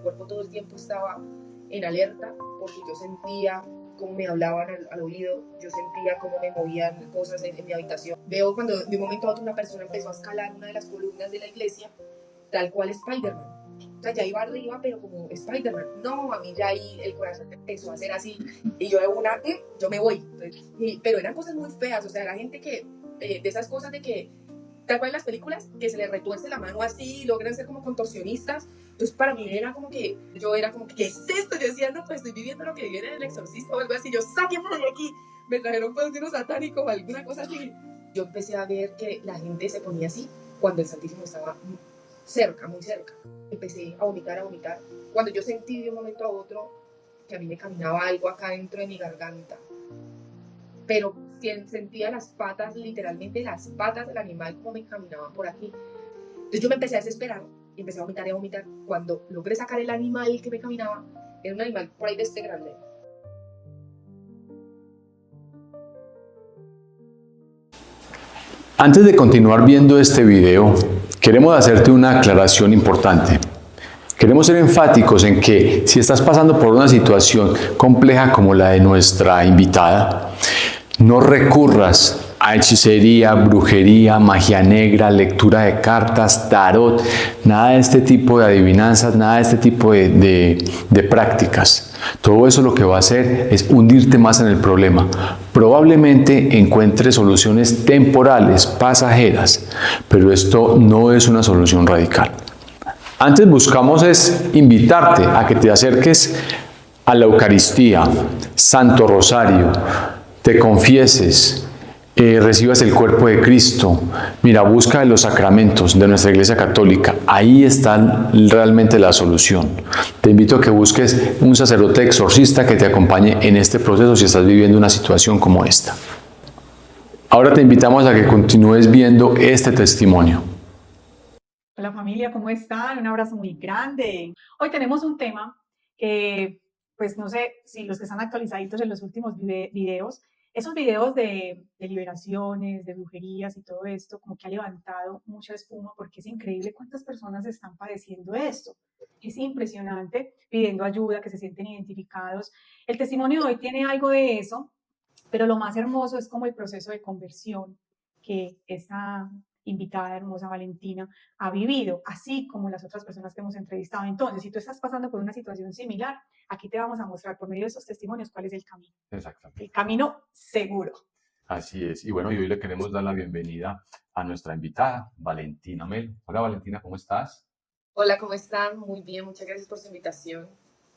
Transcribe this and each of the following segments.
cuerpo todo el tiempo estaba en alerta, porque yo sentía cómo me hablaban al oído, yo sentía cómo me movían cosas en mi habitación. Veo cuando de un momento a otro una persona empezó a escalar una de las columnas de la iglesia, tal cual Spider-Man. O sea, ya iba arriba, pero como Spider-Man. No, a mí ya ahí el corazón empezó a hacer así. Y yo de una, yo me voy. Pero eran cosas muy feas. O sea, la gente que, de esas cosas de que, ¿te acuerdas en las películas? Que se les retuerce la mano así y logran ser como contorsionistas. Entonces, para mí era como que, yo era como que, ¿qué es esto? Yo decía, no, pues estoy viviendo lo que viene en El Exorcista o algo así. Yo, sáquenme de aquí. Me trajeron pues un satánico o alguna cosa así. Yo empecé a ver que la gente se ponía así cuando el Santísimo estaba cerca, muy cerca. Empecé a vomitar, a vomitar. Cuando yo sentí de un momento a otro que a mí me caminaba algo acá dentro de mi garganta, pero sentía las patas, literalmente las patas del animal como me caminaban por aquí. Entonces yo me empecé a desesperar y empecé a vomitar y a vomitar. Cuando logré sacar el animal que me caminaba, era un animal por ahí de este grande. Antes de continuar viendo este video, queremos hacerte una aclaración importante. Queremos ser enfáticos en que si estás pasando por una situación compleja como la de nuestra invitada, no recurras a hechicería, brujería, magia negra, lectura de cartas, tarot, nada de este tipo de adivinanzas, nada de este tipo de prácticas. Todo eso lo que va a hacer es hundirte más en el problema. Probablemente encuentres soluciones temporales, pasajeras, pero esto no es una solución radical. Antes buscamos es invitarte a que te acerques a la Eucaristía, Santo Rosario, te confieses, recibas el cuerpo de Cristo. Mira, busca los sacramentos de nuestra Iglesia Católica. Ahí está realmente la solución. Te invito a que busques un sacerdote exorcista que te acompañe en este proceso si estás viviendo una situación como esta. Ahora te invitamos a que continúes viendo este testimonio. Hola familia, ¿cómo están? Un abrazo muy grande. Hoy tenemos un tema que, pues no sé si los que están actualizaditos en los últimos videos, esos videos de liberaciones, de brujerías y todo esto, como que ha levantado mucha espuma porque es increíble cuántas personas están padeciendo esto. Es impresionante, pidiendo ayuda, que se sienten identificados. El testimonio de hoy tiene algo de eso, pero lo más hermoso es como el proceso de conversión que esta invitada hermosa Valentina ha vivido, así como las otras personas que hemos entrevistado. Entonces, si tú estás pasando por una situación similar, aquí te vamos a mostrar por medio de esos testimonios cuál es el camino. Exactamente. El camino seguro. Así es. Y bueno, y hoy le queremos dar la bienvenida a nuestra invitada, Valentina Melo. Hola Valentina, ¿cómo estás? Hola, ¿cómo están? Muy bien, muchas gracias por su invitación.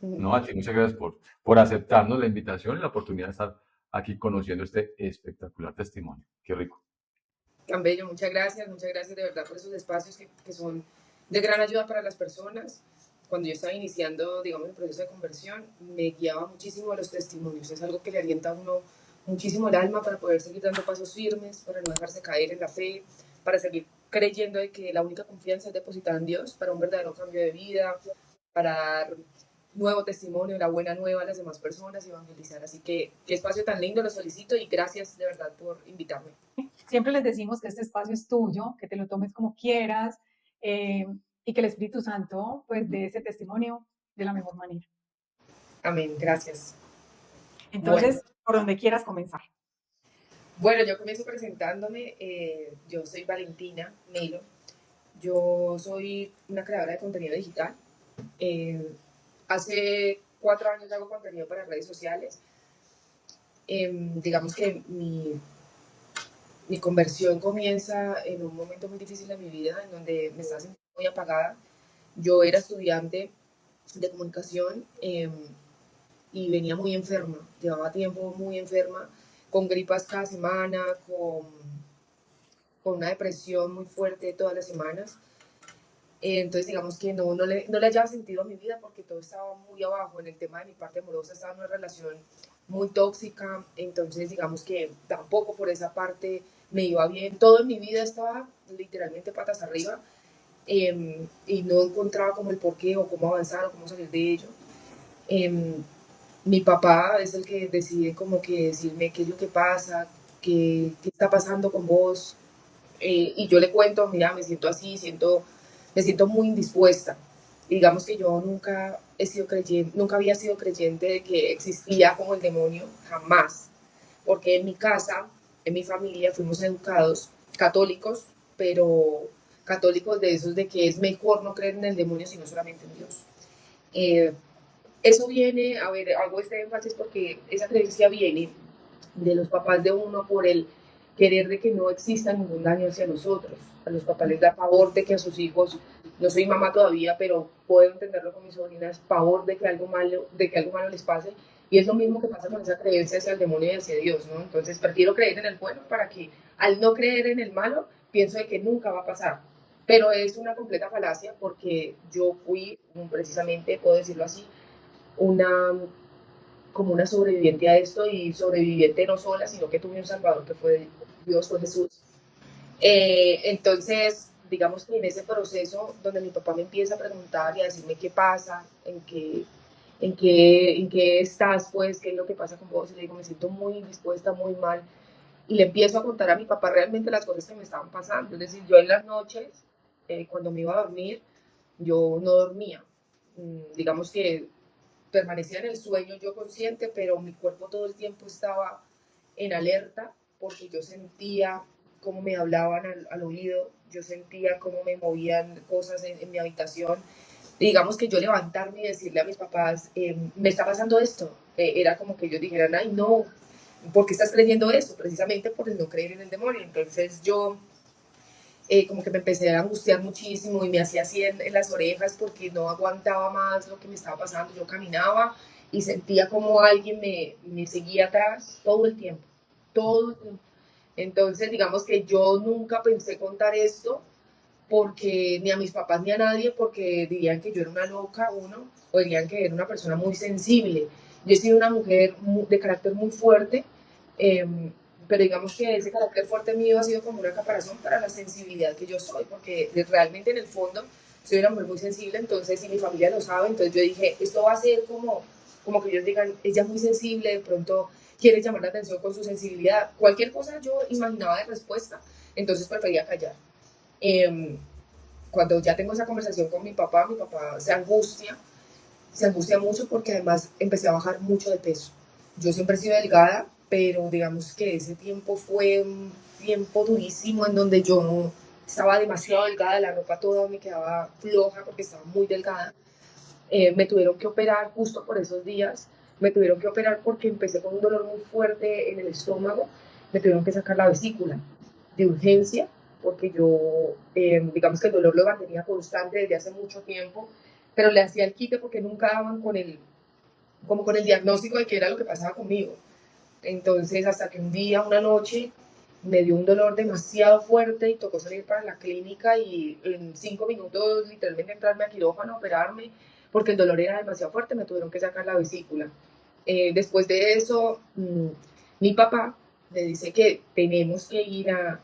No, a ti muchas gracias por aceptarnos la invitación y la oportunidad de estar aquí conociendo este espectacular testimonio. Qué rico. Tan bello, muchas gracias de verdad por esos espacios que son de gran ayuda para las personas. Cuando yo estaba iniciando, digamos, el proceso de conversión, me guiaba muchísimo a los testimonios. Es algo que le alienta a uno muchísimo el alma para poder seguir dando pasos firmes, para no dejarse caer en la fe, para seguir creyendo de que la única confianza es depositada en Dios para un verdadero cambio de vida, para dar nuevo testimonio, la buena nueva a las demás personas y evangelizar. Así que qué espacio tan lindo, lo solicito y gracias de verdad por invitarme. Siempre les decimos que este espacio es tuyo, que te lo tomes como quieras y que el Espíritu Santo pues dé ese testimonio de la mejor manera. Amén, gracias. Entonces, Bueno. por donde quieras comenzar. Bueno, yo comienzo presentándome. Yo soy Valentina Melo. Yo soy una creadora de contenido digital. Hace 4 años hago contenido para redes sociales. Digamos que mi conversión comienza en un momento muy difícil de mi vida, en donde me estaba sintiendo muy apagada. Yo era estudiante de comunicación y venía muy enferma. Llevaba tiempo muy enferma, con gripas cada semana, con una depresión muy fuerte todas las semanas. Entonces, digamos que no le hallaba sentido a mi vida porque todo estaba muy abajo. En el tema de mi parte amorosa estaba en una relación muy tóxica. Entonces, digamos que tampoco por esa parte me iba bien. Todo en mi vida estaba literalmente patas arriba y no encontraba como el porqué o cómo avanzar o cómo salir de ello. Mi papá es el que decide como que decirme qué es lo que pasa, qué está pasando con vos. Y yo le cuento, mira, me siento así, me siento muy indispuesta. digamos que yo nunca he sido creyente, nunca había sido creyente de que existía como el demonio, jamás. Porque en mi casa, en mi familia, fuimos educados católicos, pero católicos de esos de que es mejor no creer en el demonio, sino solamente en Dios. Eh, Eso viene, a ver, hago este énfasis porque esa creencia viene de los papás de uno por el querer de que no exista ningún daño hacia nosotros. A los papás les da pavor de que a sus hijos, no soy mamá todavía, pero puedo entenderlo con mis sobrinas, pavor de que algo malo les pase. Y es lo mismo que pasa con esa creencia hacia el demonio y hacia Dios, ¿no? Entonces prefiero creer en el bueno para que al no creer en el malo, pienso de que nunca va a pasar. Pero es una completa falacia porque yo fui, precisamente, puedo decirlo así, una como una sobreviviente a esto y sobreviviente no sola, sino que tuve un salvador que fue Dios, fue Jesús. Entonces, digamos que en ese proceso donde mi papá me empieza a preguntar y a decirme qué pasa, en qué estás, pues, qué es lo que pasa con vos, y le digo, me siento muy indispuesta, muy mal, y le empiezo a contar a mi papá realmente las cosas que me estaban pasando. Es decir, yo en las noches, cuando me iba a dormir, yo no dormía. Digamos que permanecía en el sueño yo consciente, pero mi cuerpo todo el tiempo estaba en alerta porque yo sentía cómo me hablaban al oído, yo sentía cómo me movían cosas en mi habitación. Digamos que yo levantarme y decirle a mis papás, me está pasando esto, era como que ellos dijeran, ay no, ¿por qué estás creyendo eso? Precisamente por el no creer en el demonio. Entonces yo como que me empecé a angustiar muchísimo y me hacía así en las orejas porque no aguantaba más lo que me estaba pasando. Yo caminaba y sentía como alguien me seguía atrás todo el tiempo, todo el tiempo. Entonces, digamos que yo nunca pensé contar esto porque ni a mis papás ni a nadie, porque dirían que yo era una loca, uno, o dirían que era una persona muy sensible. Yo he sido una mujer de carácter muy fuerte, eh, pero digamos que ese carácter fuerte mío ha sido como una caparazón para la sensibilidad que yo soy, porque realmente en el fondo soy una mujer muy sensible, entonces si mi familia lo sabe, entonces yo dije, esto va a ser como que ellos digan, ella es muy sensible, de pronto quiere llamar la atención con su sensibilidad. Cualquier cosa yo imaginaba de respuesta, entonces prefería callar. Eh, Cuando ya tengo esa conversación con mi papá se angustia mucho porque además empecé a bajar mucho de peso. Yo siempre he sido delgada, pero digamos que ese tiempo fue un tiempo durísimo en donde yo estaba demasiado delgada, la ropa toda me quedaba floja porque estaba muy delgada. Me tuvieron que operar justo por esos días, me tuvieron que operar porque empecé con un dolor muy fuerte en el estómago, me tuvieron que sacar la vesícula de urgencia porque yo, digamos que el dolor lo mantenía constante desde hace mucho tiempo, pero le hacía el quite porque nunca daban como con el diagnóstico de qué era lo que pasaba conmigo. Entonces, hasta que un día, una noche, me dio un dolor demasiado fuerte y tocó salir para la clínica y en 5 minutos literalmente entrarme a quirófano, operarme, porque el dolor era demasiado fuerte, me tuvieron que sacar la vesícula. Después de eso, mi papá me dice que tenemos que ir a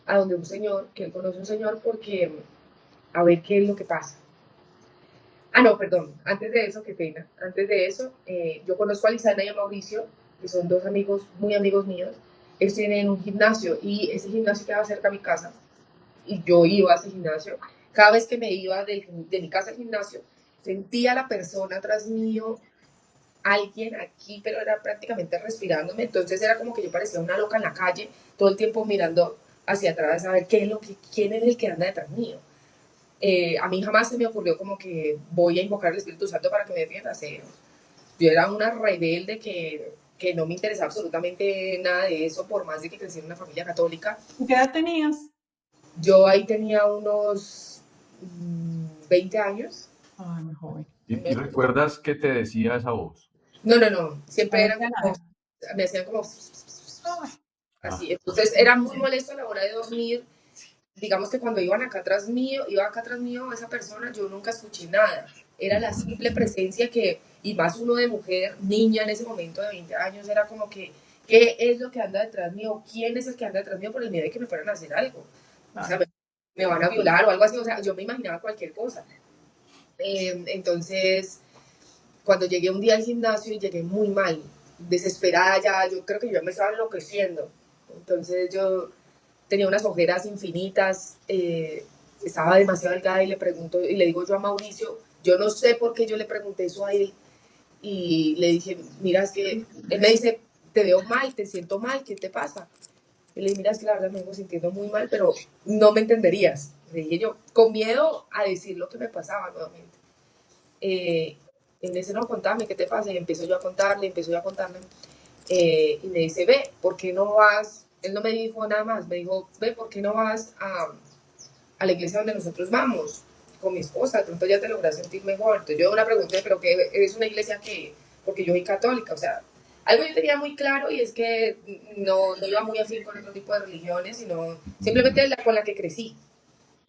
donde un señor, que él conoce un señor, porque a ver qué es lo que pasa. Ah, no, perdón, antes de eso, qué pena. Antes de eso, yo conozco a Lisana y a Mauricio, que son dos amigos, muy amigos míos. Ellos tienen un gimnasio y ese gimnasio quedaba cerca de mi casa y yo iba a ese gimnasio. Cada vez que me iba de mi casa al gimnasio, sentía a la persona atrás mío, alguien aquí, pero era prácticamente respirándome. Entonces era como que yo parecía una loca en la calle, todo el tiempo mirando hacia atrás a ver quién es el que anda detrás mío. A mí jamás se me ocurrió como que voy a invocar al Espíritu Santo para que me defienda. Yo era una rebelde que no me interesaba absolutamente nada de eso, por más de que crecí en una familia católica. ¿Qué edad tenías? Yo ahí tenía unos 20 años. Ay, muy joven. ¿Y recuerdas qué te decía esa voz? No, no, no, siempre No eran decía como, nada. me hacían como Ay, así. Entonces era muy molesto a la hora de dormir. Digamos que cuando iba acá atrás mío, esa persona, yo nunca escuché nada. Era la simple presencia y más uno de mujer, niña en ese momento de 20 años, era como que, ¿qué es lo que anda detrás mío? ¿Quién es el que anda detrás mío por el miedo de que me fueran a hacer algo? O sea, me van a violar o algo así, o sea, yo me imaginaba cualquier cosa. Entonces, cuando llegué un día al gimnasio y llegué muy mal, desesperada ya, yo creo que yo me estaba enloqueciendo. Entonces yo tenía unas ojeras infinitas, estaba demasiado delgada y le pregunto, y le digo yo a Mauricio, Yo no sé por qué yo le pregunté eso a él y le dije, mira, es que él me dice, te veo mal, te siento mal, ¿qué te pasa? Y le dije, mira, es que la verdad me vengo sintiendo muy mal, pero no me entenderías. Le dije yo, con miedo a decir lo que me pasaba nuevamente. Él me dice, no, contame, ¿qué te pasa? Y empiezo yo a contarle, y me dice, ve, ¿por qué no vas? Él no me dijo nada más, me dijo, ve, ¿por qué no vas a la iglesia donde nosotros vamos con mi esposa? De pronto ya te logras sentir mejor. Entonces yo una pregunta, pero ¿qué es una iglesia que? Porque yo soy católica, o sea, algo yo tenía muy claro y es que no iba muy afín con otro tipo de religiones, sino simplemente con la que crecí.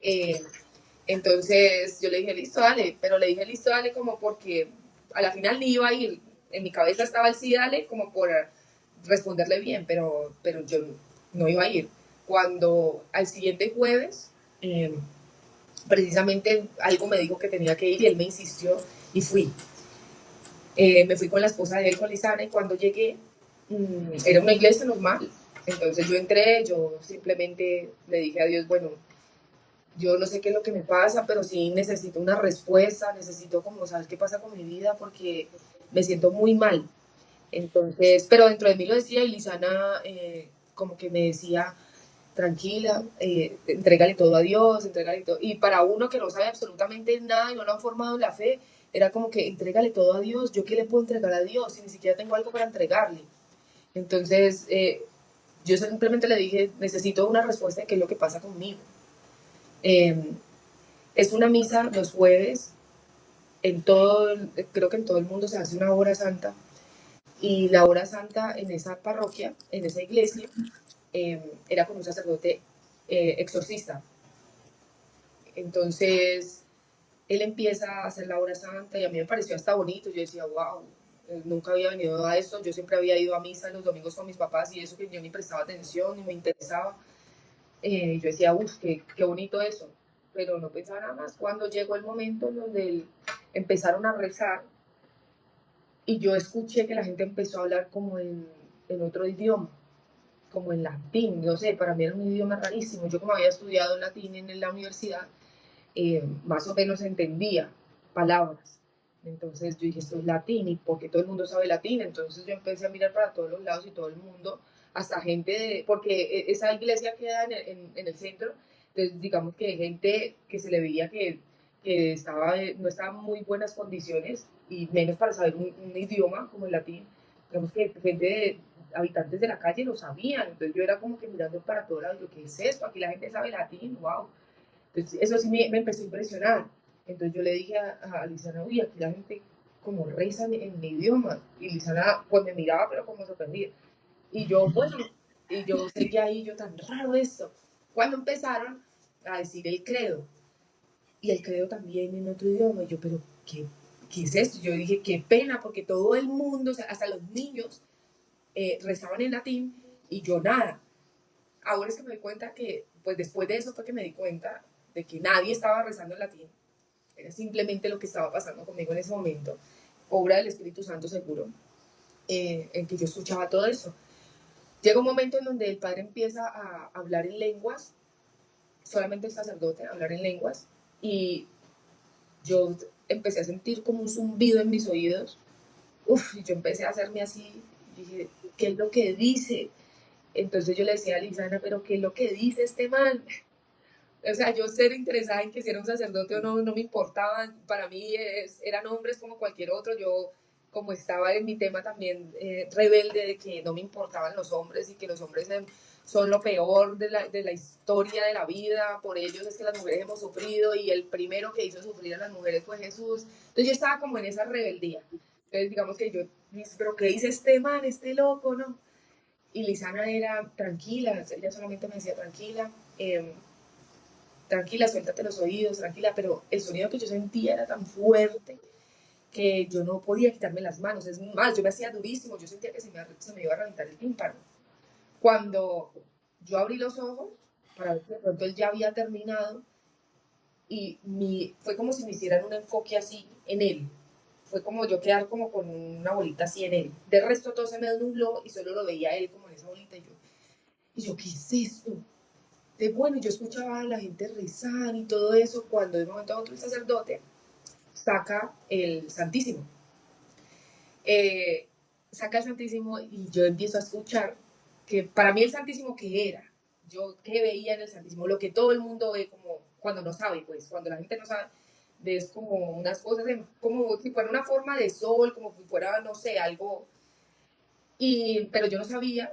Eh, entonces yo le dije, listo, dale, pero le dije, listo, dale, como porque a la final ni iba a ir. En mi cabeza estaba el sí, dale, como por responderle bien, pero yo no iba a ir. Cuando al siguiente jueves, eh, precisamente algo me dijo que tenía que ir y él me insistió y fui. Me fui con la esposa de él, con Lisana, y cuando llegué, era una iglesia normal. Entonces yo entré, yo simplemente le dije a Dios, bueno, yo no sé qué es lo que me pasa, pero sí necesito una respuesta, necesito como saber qué pasa con mi vida porque me siento muy mal. Entonces, pero dentro de mí lo decía y Lisana como que me decía, tranquila, entrégale todo a Dios, entrégale todo. Y para uno que no sabe absolutamente nada y no lo han formado en la fe, era como que entrégale todo a Dios, ¿yo qué le puedo entregar a Dios si ni siquiera tengo algo para entregarle? Entonces, yo simplemente le dije, necesito una respuesta de qué es lo que pasa conmigo. Eh, es una misa los jueves, creo que en todo el mundo se hace una hora santa, y la hora santa en esa parroquia, en esa iglesia, era con un sacerdote exorcista. Entonces, él empieza a hacer la hora santa y a mí me pareció hasta bonito. Yo decía, wow, nunca había venido a esto. Yo siempre había ido a misa los domingos con mis papás y eso que yo ni prestaba atención ni me interesaba. Yo decía, uff, qué bonito eso. Pero no pensaba nada más. Cuando llegó el momento en donde empezaron a rezar y yo escuché que la gente empezó a hablar como en otro idioma, como en latín, no sé, para mí era un idioma rarísimo. Yo como había estudiado latín en la universidad, más o menos entendía palabras. Entonces yo dije, esto es latín, y porque todo el mundo sabe latín. Entonces yo empecé a mirar para todos los lados y todo el mundo, hasta gente porque esa iglesia queda en el centro, entonces digamos que gente que se le veía que no estaba en muy buenas condiciones, y menos para saber un idioma como el latín, digamos que gente habitantes de la calle lo sabían. Entonces yo era como que mirando para todos lados, lo que es esto, aquí la gente sabe latín, wow. Entonces, eso sí me empezó a impresionar. Entonces yo le dije a Lisana, uy, aquí la gente como reza en mi idioma. Y Lisana pues me miraba, pero como sorprendida. Y yo, bueno, y yo seguía ahí, yo tan raro esto. Cuando empezaron a decir el credo, y el credo también en otro idioma, y yo, pero ¿qué es esto? Yo dije, qué pena, porque todo el mundo, o sea, hasta los niños, rezaban en latín y yo nada. Ahora es que me doy cuenta que, pues después de eso fue que me di cuenta de que nadie estaba rezando en latín, era simplemente lo que estaba pasando conmigo en ese momento, obra del Espíritu Santo seguro, en que yo escuchaba todo eso. Llega un momento en donde el padre empieza a hablar en lenguas, solamente el sacerdote, a hablar en lenguas, y yo empecé a sentir como un zumbido en mis oídos. Uf, y yo empecé a hacerme así, dije, ¿qué es lo que dice? Entonces yo le decía a Lisana, pero ¿qué es lo que dice este man? O sea, yo ser interesada en que si era un sacerdote o no, no me importaba. Para mí eran hombres como cualquier otro. Yo, como estaba en mi tema también rebelde de que no me importaban los hombres y que los hombres son lo peor de la historia de la vida, por ellos es que las mujeres hemos sufrido y el primero que hizo sufrir a las mujeres fue Jesús. Entonces yo estaba como en esa rebeldía. Entonces digamos que yo, pero ¿qué dice este man, este loco, no? Y Lisana era tranquila, ella solamente me decía tranquila. Tranquila, suéltate los oídos, tranquila, pero el sonido que yo sentía era tan fuerte que yo no podía quitarme las manos. Es más, yo me hacía durísimo, yo sentía que se me iba a reventar el tímpano. Cuando yo abrí los ojos, para ver si de pronto él ya había terminado, y fue como si me hicieran un enfoque así en él. Fue como yo quedar como con una bolita así en él. De resto todo se me nubló y solo lo veía a él como en esa bolita, y yo, ¿qué es esto? Bueno, yo escuchaba a la gente rezar y todo eso, cuando de un momento a otro el sacerdote saca el Santísimo. Saca el Santísimo y yo empiezo a escuchar que para mí el Santísimo, ¿qué era? Yo, ¿qué veía en el Santísimo? Lo que todo el mundo ve como cuando no sabe, pues, cuando la gente no sabe, ves como unas cosas, como si fuera una forma de sol, como si fuera, no sé, algo. Pero yo no sabía,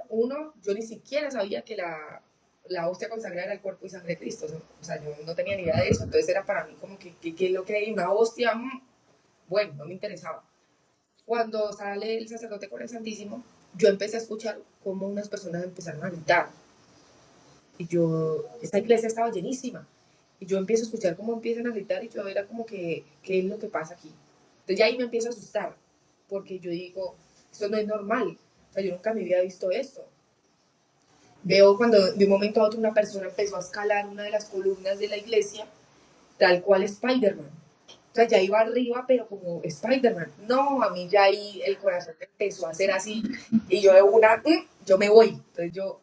yo ni siquiera sabía que la hostia consagrada era el cuerpo y sangre de Cristo. O sea, yo no tenía ni idea de eso, entonces era para mí como que es lo que hay, una hostia, bueno, no me interesaba. Cuando sale el sacerdote con el Santísimo, yo empecé a escuchar cómo unas personas empezaron a gritar. Y esta iglesia estaba llenísima. Y yo empiezo a escuchar cómo empiezan a gritar y yo era como que, ¿qué es lo que pasa aquí? Entonces ya ahí me empiezo a asustar, porque yo digo, esto no es normal. O sea, yo nunca me había visto esto. Veo cuando de un momento a otro una persona empezó a escalar una de las columnas de la iglesia, tal cual Spider-Man. O sea, ya iba arriba, pero como Spider-Man. No, a mí ya ahí el corazón empezó a hacer así. Y yo de yo me voy. Entonces yo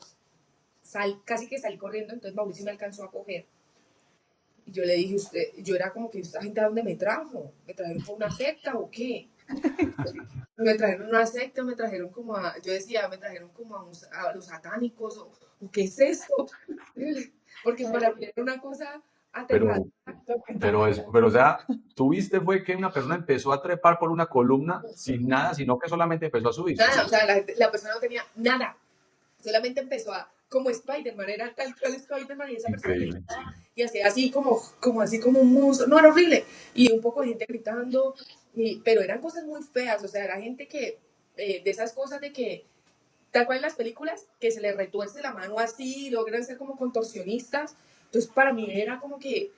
casi que salí corriendo, entonces Mauricio me alcanzó a coger. Y yo le dije, yo era como que, ¿esta gente a dónde me trajo? ¿Me trajeron por una secta o qué? Me trajeron una secta, me trajeron como yo decía, me trajeron como a los satánicos, o ¿qué es esto? Porque para mí era una cosa aterradora. Pero, o sea, tú viste fue que una persona empezó a trepar por una columna sin nada, sino que solamente empezó a subir. Nada, o sea, la persona no tenía nada, solamente empezó como Spider-Man, era tal cual Spider-Man y esa persona Increíble. gritaba y hacía así como un monstruo, no, era horrible, y un poco de gente gritando, pero eran cosas muy feas, o sea, era gente que, de esas cosas de que, tal cual en las películas, que se les retuerce la mano así, logran ser como contorsionistas, entonces para mí era como que,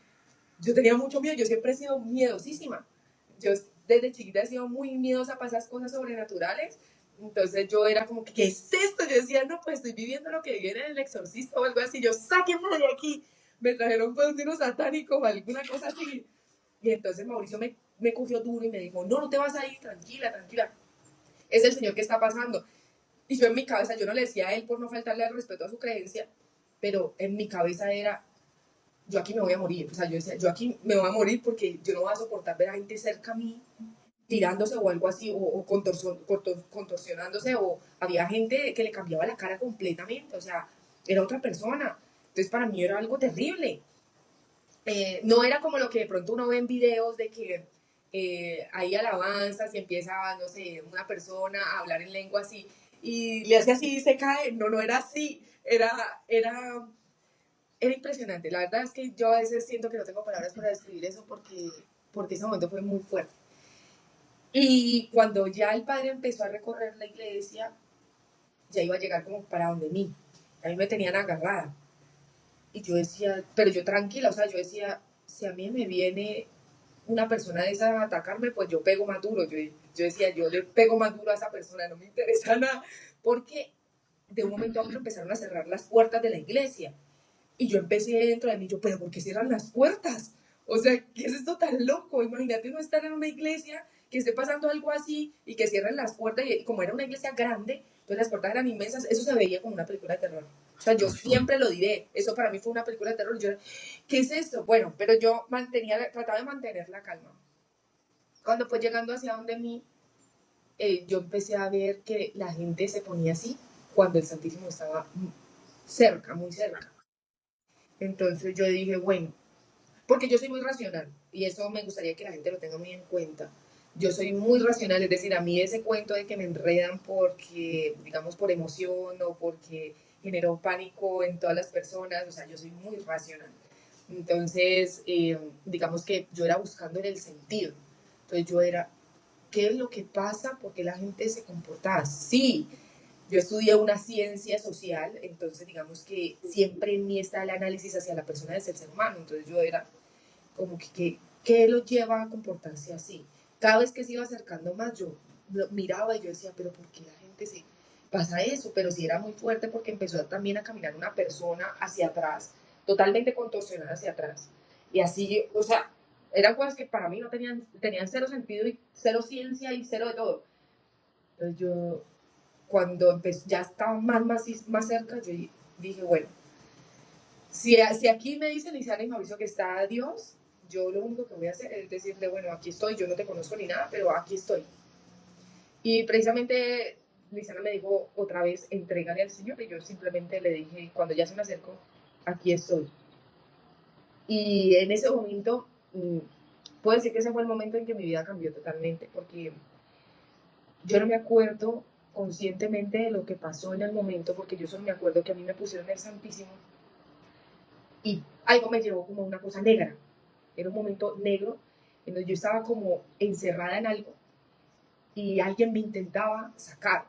yo tenía mucho miedo, yo siempre he sido miedosísima, yo desde chiquita he sido muy miedosa para esas cosas sobrenaturales. Entonces yo era como que, ¿qué es esto? Yo decía, no, pues estoy viviendo lo que viene en el exorcista o algo así. Yo, sáquenme de aquí. Me trajeron pues un tiro satánico o alguna cosa así. Y entonces Mauricio me cogió duro y me dijo, no, no te vas a ir, tranquila, tranquila. Es el Señor que está pasando. Y yo en mi cabeza, yo no le decía a él por no faltarle al respeto a su creencia, pero en mi cabeza era, yo aquí me voy a morir. O sea, yo decía, yo aquí me voy a morir porque yo no voy a soportar ver a gente cerca a mí tirándose o algo así, o contorsionándose, o había gente que le cambiaba la cara completamente, o sea, era otra persona. Entonces para mí era algo terrible. No era como lo que de pronto uno ve en videos de que hay alabanzas y empieza, no sé, una persona a hablar en lengua así y le hace así y se cae. No, no era así. Era impresionante. La verdad es que yo a veces siento que no tengo palabras para describir eso porque ese momento fue muy fuerte. Y cuando ya el padre empezó a recorrer la iglesia, ya iba a llegar como para donde mí. A mí me tenían agarrada. Y yo decía, pero yo tranquila, o sea, yo decía, si a mí me viene una persona de esa a atacarme, pues yo pego más duro. Yo decía, yo le pego más duro a esa persona, no me interesa nada. Porque de un momento a otro empezaron a cerrar las puertas de la iglesia. Y yo empecé dentro de mí, pero ¿por qué cierran las puertas? O sea, ¿qué es esto tan loco? Imagínate no estar en una iglesia que esté pasando algo así y que cierren las puertas. Y como era una iglesia grande, entonces las puertas eran inmensas, eso se veía como una película de terror. O sea, yo siempre lo diré, eso para mí fue una película de terror. Yo, ¿qué es esto? Bueno, pero yo trataba de mantener la calma. Cuando fue llegando hacia donde mí, yo empecé a ver que la gente se ponía así cuando el Santísimo estaba cerca, muy cerca. Entonces yo dije, bueno, porque yo soy muy racional y eso me gustaría que la gente lo tenga muy en cuenta. Yo soy muy racional, es decir, a mí ese cuento de que me enredan porque, digamos, por emoción o porque generó pánico en todas las personas, o sea, yo soy muy racional. Entonces, digamos que yo era buscando en el sentido. Entonces yo era, ¿qué es lo que pasa? ¿Por qué la gente se comporta así? Yo estudié una ciencia social, entonces digamos que siempre en mí está el análisis hacia la persona del ser humano. Entonces yo era como que, ¿qué lo lleva a comportarse así? Cada vez que se iba acercando más, yo lo miraba y yo decía, pero ¿por qué la gente se pasa eso? Pero sí era muy fuerte porque empezó también a caminar una persona hacia atrás, totalmente contorsionada hacia atrás. Y así, o sea, eran cosas que para mí no tenían cero sentido y cero ciencia y cero de todo. Entonces yo, cuando ya estaba más cerca, yo dije, bueno, si aquí me dicen Lisiana y Mauricio que está Dios, yo lo único que voy a hacer es decirle, bueno, aquí estoy, yo no te conozco ni nada, pero aquí estoy. Y precisamente Luisana me dijo otra vez, entrégale al Señor, y yo simplemente le dije, cuando ya se me acercó, aquí estoy. Y en ese momento, puedo decir que ese fue el momento en que mi vida cambió totalmente, porque yo no me acuerdo conscientemente de lo que pasó en el momento, porque yo solo me acuerdo que a mí me pusieron el Santísimo y algo me llevó como una cosa negra. Era un momento negro en donde yo estaba como encerrada en algo y alguien me intentaba sacar.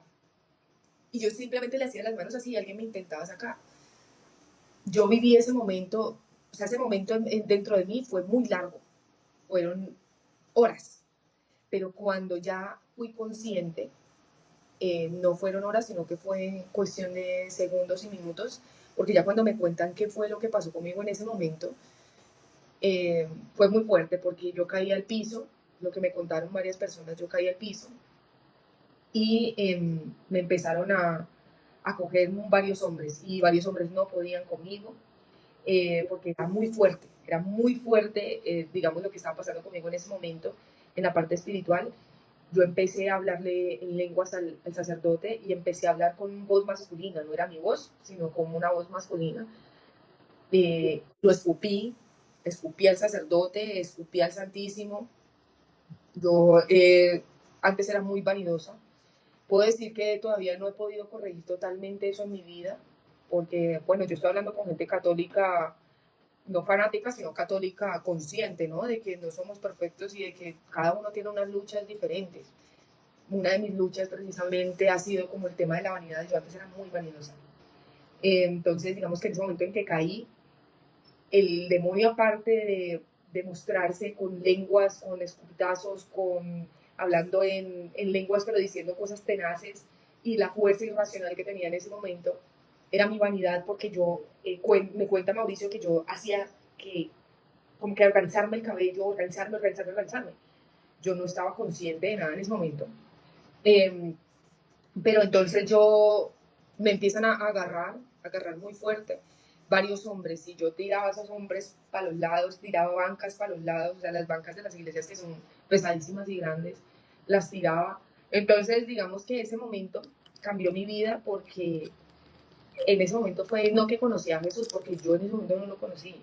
Y yo simplemente le hacía las manos así y alguien me intentaba sacar. Yo viví ese momento, o sea, ese momento dentro de mí fue muy largo. Fueron horas. Pero cuando ya fui consciente, no fueron horas, sino que fue cuestión de segundos y minutos, porque ya cuando me cuentan qué fue lo que pasó conmigo en ese momento, fue muy fuerte, porque yo caí al piso, lo que me contaron varias personas, yo caí al piso, y me empezaron a coger varios hombres, y varios hombres no podían conmigo, porque era muy fuerte, digamos, lo que estaba pasando conmigo en ese momento, en la parte espiritual. Yo empecé a hablarle en lenguas al sacerdote y empecé a hablar con voz masculina, no era mi voz, sino como una voz masculina. Lo escupí al sacerdote, escupí al Santísimo. Yo antes era muy vanidosa. Puedo decir que todavía no he podido corregir totalmente eso en mi vida, porque, bueno, yo estoy hablando con gente católica, no fanática, sino católica consciente, ¿no? De que no somos perfectos y de que cada uno tiene unas luchas diferentes. Una de mis luchas precisamente ha sido como el tema de la vanidad. Yo antes era muy vanidosa. Entonces, digamos que en ese momento en que caí, el demonio, aparte de mostrarse con lenguas, con escupitazos, hablando en lenguas, pero diciendo cosas tenaces, y la fuerza irracional que tenía en ese momento, era mi vanidad, porque yo, me cuenta Mauricio que yo hacía que, como que organizarme el cabello, organizarme. Yo no estaba consciente de nada en ese momento. Pero entonces me empiezan a agarrar muy fuerte varios hombres, y yo tiraba a esos hombres para los lados, tiraba bancas para los lados, o sea, las bancas de las iglesias, que son pesadísimas y grandes, las tiraba. Entonces, digamos que ese momento cambió mi vida, porque en ese momento fue no que conocí a Jesús, porque yo en ese momento no lo conocí.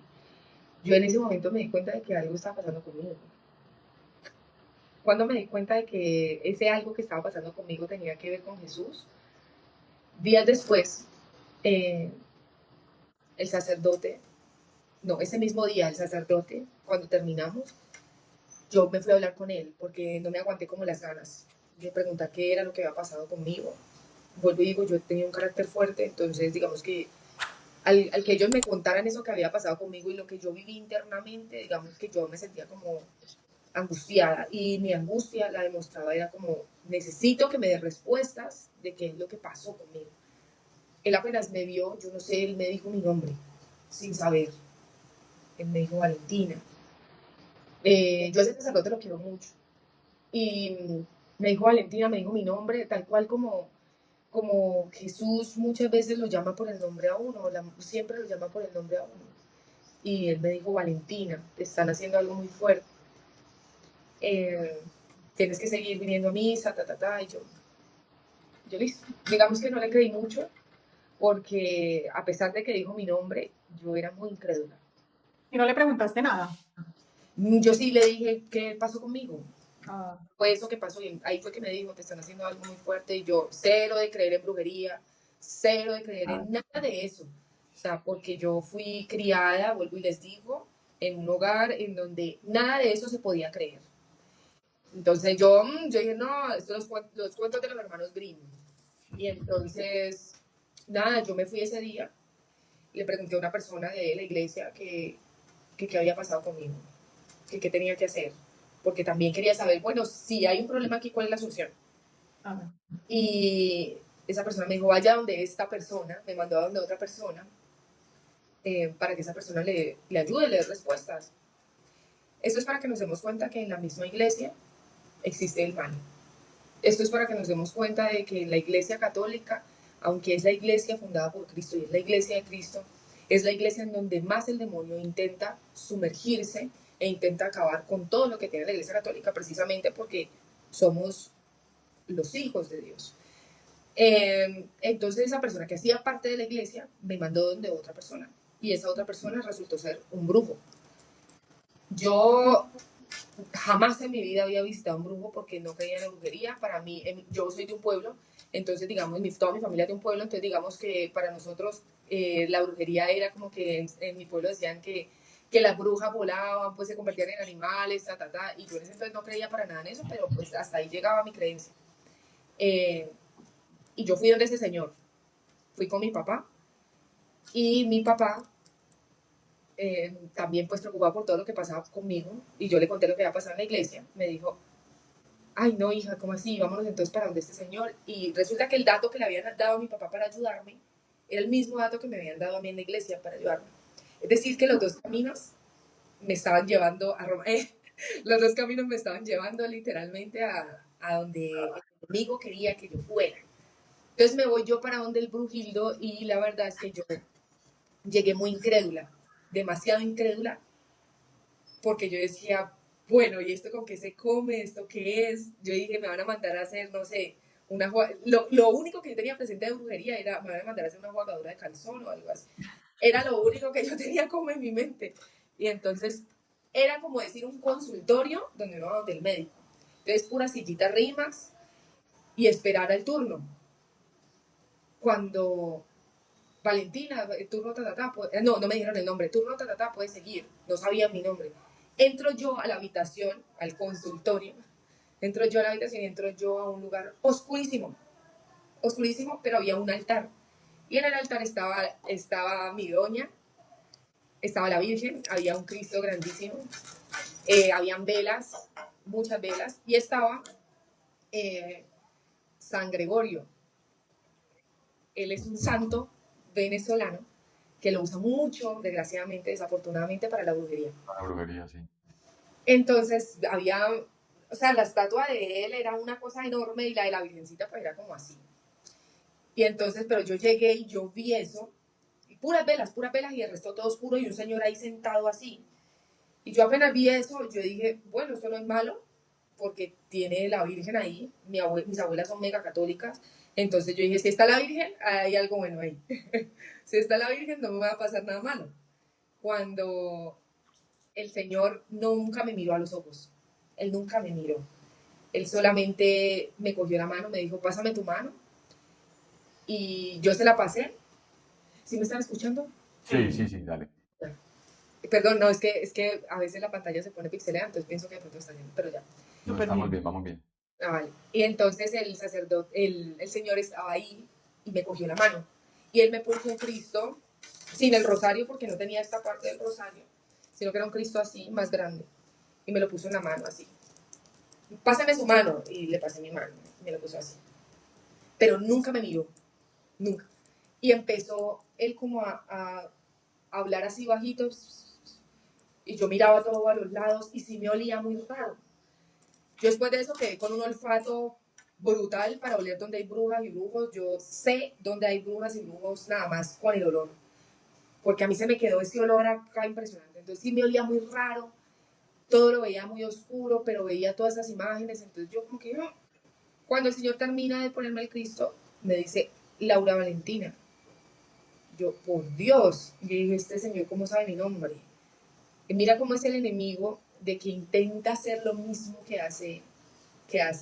Yo en ese momento me di cuenta de que algo estaba pasando conmigo. Cuando me di cuenta de que ese algo que estaba pasando conmigo tenía que ver con Jesús, días después, el sacerdote, no, ese mismo día el sacerdote, cuando terminamos, yo me fui a hablar con él, porque no me aguanté como las ganas de preguntar qué era lo que había pasado conmigo. Vuelvo y digo, yo tenía un carácter fuerte, entonces digamos que al que ellos me contaran eso que había pasado conmigo y lo que yo viví internamente, digamos que yo me sentía como angustiada, y mi angustia la demostraba, era como, necesito que me dé respuestas de qué es lo que pasó conmigo. Él apenas me vio, yo no sé, él me dijo mi nombre, sin saber. Él me dijo Valentina. Yo a ese sacerdote lo quiero mucho. Y me dijo Valentina, me dijo mi nombre, tal cual como Jesús muchas veces lo llama por el nombre a uno, siempre lo llama por el nombre a uno. Y él me dijo, Valentina, te están haciendo algo muy fuerte. Tienes que seguir viniendo a misa, y yo listo. Digamos que no le creí mucho, porque a pesar de que dijo mi nombre, yo era muy incrédula. ¿Y no le preguntaste nada? Yo sí le dije, ¿qué pasó conmigo? Ah. Fue eso que pasó, y ahí fue que me dijo, te están haciendo algo muy fuerte, y yo, cero de creer en brujería, cero de creer en nada de eso. O sea, porque yo fui criada, vuelvo y les digo, en un hogar en donde nada de eso se podía creer. Entonces yo dije, no, esto los cuentos de los hermanos Grimm. Y entonces, nada, yo me fui ese día y le pregunté a una persona de la iglesia que qué había pasado conmigo, que qué tenía que hacer, porque también quería saber, bueno, si hay un problema aquí, ¿cuál es la solución? Ah. Y esa persona me dijo, vaya donde esta persona, me mandó a donde otra persona, para que esa persona le ayude, le dé respuestas. Esto es para que nos demos cuenta que en la misma iglesia existe el mal. Esto es para que nos demos cuenta de que la iglesia católica, aunque es la iglesia fundada por Cristo y es la iglesia de Cristo, es la iglesia en donde más el demonio intenta sumergirse e intenta acabar con todo lo que tiene la Iglesia Católica, precisamente porque somos los hijos de Dios. Entonces esa persona que hacía parte de la iglesia me mandó donde otra persona, y esa otra persona resultó ser un brujo. Yo jamás en mi vida había visitado un brujo porque no creía en la brujería. Para mí, yo soy de un pueblo, entonces digamos, toda mi familia es de un pueblo, entonces digamos que para nosotros la brujería era como que en mi pueblo decían que las brujas volaban, pues se convertían en animales, y yo en ese entonces no creía para nada en eso, pero pues hasta ahí llegaba mi creencia. Y yo fui donde ese señor, fui con mi papá, y mi papá también pues preocupado por todo lo que pasaba conmigo, y yo le conté lo que había pasado en la iglesia. Me dijo, ay no hija, ¿cómo así? Vámonos entonces para donde este señor. Y resulta que el dato que le habían dado a mi papá para ayudarme era el mismo dato que me habían dado a mí en la iglesia para ayudarme. Es decir, que los dos caminos me estaban llevando a Roma. Los dos caminos me estaban llevando literalmente a donde el enemigo quería que yo fuera. Entonces me voy yo para donde el brujildo, y la verdad es que yo llegué muy incrédula, demasiado incrédula, porque yo decía, bueno, ¿y esto con qué se come? ¿Esto qué es? Yo dije, me van a mandar a hacer, no sé, lo único que yo tenía presente de brujería era, me van a mandar a hacer una jugadura de calzón o algo así. Era lo único que yo tenía como en mi mente. Y entonces era como decir un consultorio donde uno va donde el médico. Entonces, pura sillita rimas y esperar al turno. Cuando Valentina, turno tatatá, no me dijeron el nombre, turno tatatá, puede seguir, no sabían mi nombre. Entro yo a la habitación, al consultorio, entro yo a la habitación y entro yo a un lugar oscurísimo, oscurísimo, pero había un altar. Y en el altar estaba mi doña, estaba la Virgen, había un Cristo grandísimo, habían velas, muchas velas, y estaba San Gregorio. Él es un santo venezolano que lo usa mucho, desgraciadamente, desafortunadamente, para la brujería. Para la brujería, sí. Entonces, o sea, la estatua de él era una cosa enorme y la de la Virgencita pues era como así. Y entonces, pero yo llegué y yo vi eso, y puras velas, y el resto todo oscuro, y un señor ahí sentado así. Y yo apenas vi eso, yo dije, bueno, esto no es malo, porque tiene la Virgen ahí, mis abuelas son mega católicas, entonces yo dije, si está la Virgen, hay algo bueno ahí. Si está la Virgen, no me va a pasar nada malo. Cuando el Señor nunca me miró a los ojos, Él nunca me miró. Él solamente me cogió la mano, me dijo, pásame tu mano, y yo se la pasé. ¿Sí me están escuchando? Sí, sí, sí, dale. Perdón, no, es que a veces la pantalla se pone pixelada, entonces pienso que de pronto está bien, pero ya. No, Súper estamos bien. bien, vamos bien. Ah, vale. Y entonces el sacerdote, el señor estaba ahí y me cogió la mano. Y él me puso un Cristo sin el rosario, porque no tenía esta parte del rosario, sino que era un Cristo así, más grande. Y me lo puso en la mano así. Pásame su mano. Y le pasé mi mano. Me lo puso así. Pero nunca me miró. Nunca. Y empezó él como a hablar así bajito. Y yo miraba todo a los lados y sí me olía muy raro. Yo después de eso quedé con un olfato brutal para oler donde hay brujas y brujos. Yo sé dónde hay brujas y brujos nada más con el olor, porque a mí se me quedó ese olor acá impresionante. Entonces sí me olía muy raro, todo lo veía muy oscuro, pero veía todas esas imágenes. Entonces yo como que, cuando el Señor termina de ponerme el Cristo, me dice, Laura Valentina. Yo, por Dios, yo dije, este Señor, ¿cómo sabe mi nombre? Y mira cómo es el enemigo de que intenta hacer lo mismo que hace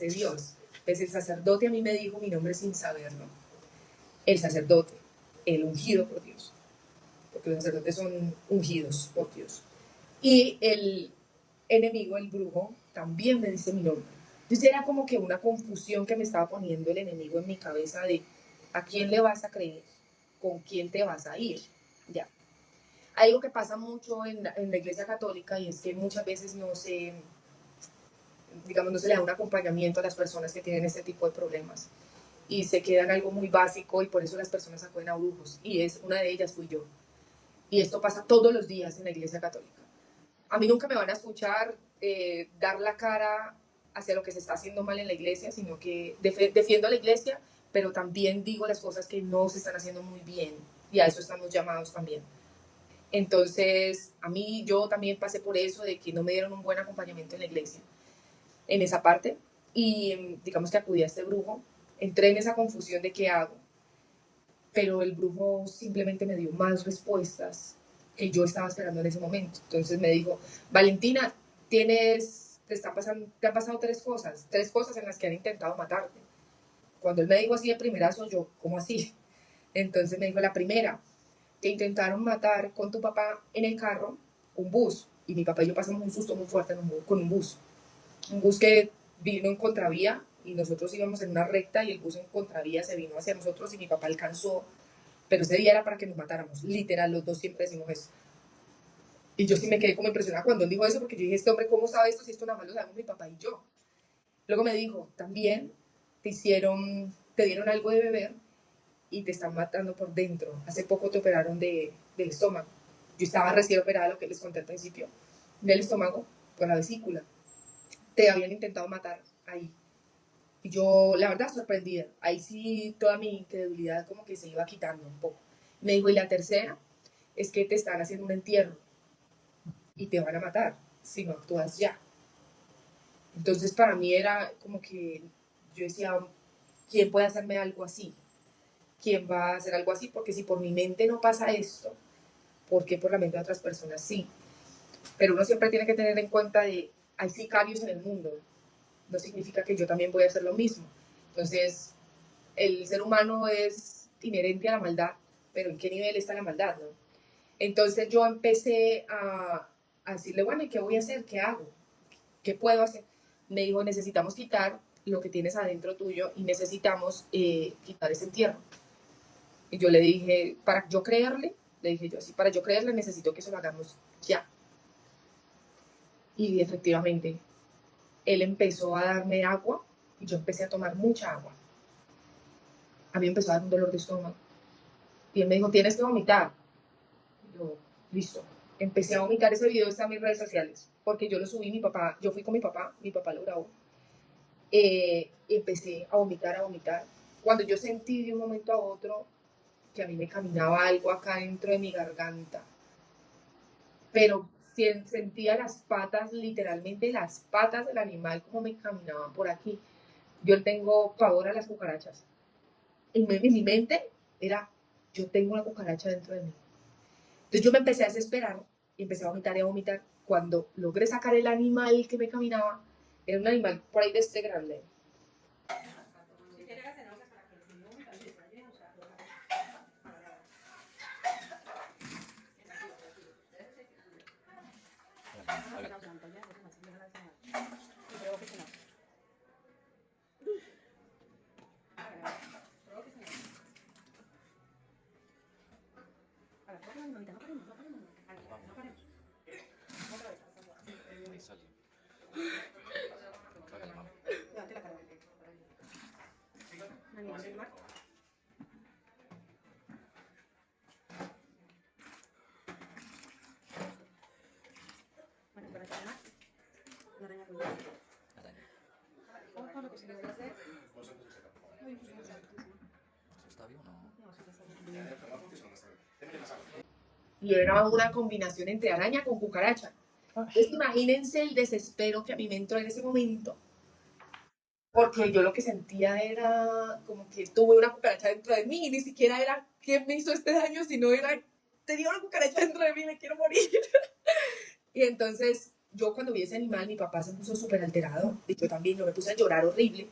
Dios. Pues el sacerdote a mí me dijo mi nombre sin saberlo. El sacerdote, el ungido por Dios. Porque los sacerdotes son ungidos por Dios. Y el enemigo, el brujo, también me dice mi nombre. Entonces era como que una confusión que me estaba poniendo el enemigo en mi cabeza de a quién le vas a creer, con quién te vas a ir. Ya. Algo que pasa mucho en la Iglesia Católica, y es que muchas veces no se le da un acompañamiento a las personas que tienen este tipo de problemas y se quedan algo muy básico, y por eso las personas acuden a brujos, y una de ellas fui yo. Y esto pasa todos los días en la Iglesia Católica. A mí nunca me van a escuchar dar la cara hacia lo que se está haciendo mal en la Iglesia, sino que defiendo a la Iglesia, pero también digo las cosas que no se están haciendo muy bien, y a eso estamos llamados también. Entonces, yo también pasé por eso, de que no me dieron un buen acompañamiento en la iglesia, en esa parte. Y digamos que acudí a este brujo, entré en esa confusión de qué hago, pero el brujo simplemente me dio más respuestas que yo estaba esperando en ese momento. Entonces me dijo, Valentina, te han pasado tres cosas en las que han intentado matarte. Cuando él me dijo así de primerazo, yo, ¿cómo así? Entonces me dijo, la primera, te intentaron matar con tu papá en el carro, un bus, y mi papá y yo pasamos un susto muy fuerte con un bus que vino en contravía, y nosotros íbamos en una recta y el bus en contravía se vino hacia nosotros y mi papá alcanzó, pero ese día era para que nos matáramos, literal, los dos siempre decimos eso. Y yo sí me quedé como impresionada cuando él dijo eso, porque yo dije, este hombre, ¿cómo sabe esto si esto nada más lo sabemos mi papá y yo? Luego me dijo, también te dieron algo de beber y te están matando por dentro. Hace poco te operaron del estómago. Yo estaba recién operada, lo que les conté al principio, del estómago, por la vesícula. Te habían intentado matar ahí. Y yo, la verdad, sorprendida. Ahí sí toda mi incredulidad como que se iba quitando un poco. Me dijo, y la tercera es que te están haciendo un entierro y te van a matar si no actúas ya. Entonces para mí era como que yo decía, ¿quién puede hacerme algo así? ¿Quién va a hacer algo así? Porque si por mi mente no pasa esto, ¿por qué por la mente de otras personas sí? Pero uno siempre tiene que tener en cuenta de, hay sicarios en el mundo, no significa que yo también voy a hacer lo mismo. Entonces, el ser humano es inherente a la maldad, pero ¿en qué nivel está la maldad, no? Entonces yo empecé a decirle, bueno, ¿y qué voy a hacer? ¿Qué hago? ¿Qué puedo hacer? Me dijo, necesitamos quitar lo que tienes adentro tuyo y necesitamos quitar ese entierro. Y yo le dije, para yo creerle, le dije yo así, para yo creerle necesito que eso lo hagamos ya. Y efectivamente, él empezó a darme agua y yo empecé a tomar mucha agua. A mí empezó a dar un dolor de estómago. Y él me dijo, tienes que vomitar. Y yo, listo. Empecé a vomitar. Ese video está en mis redes sociales, porque yo lo subí, yo fui con mi papá lo grabó. Empecé a vomitar, a vomitar. Cuando yo sentí de un momento a otro que a mí me caminaba algo acá dentro de mi garganta, pero sentía las patas, literalmente las patas del animal como me caminaban por aquí. Yo tengo pavor a las cucarachas. En mi mente era, yo tengo una cucaracha dentro de mí. Entonces yo me empecé a desesperar y empecé a vomitar y a vomitar. Cuando logré sacar el animal que me caminaba, era un animal por ahí de este grande. Y era una combinación entre araña con cucaracha. Entonces imagínense el desespero que a mí me entró en ese momento, porque yo lo que sentía era como que tuve una cucaracha dentro de mí, y ni siquiera era quién me hizo este daño, sino era, tenía una cucaracha dentro de mí, me quiero morir. Y entonces yo cuando vi ese animal, mi papá se puso súper alterado, y yo también, yo me puse a llorar horrible,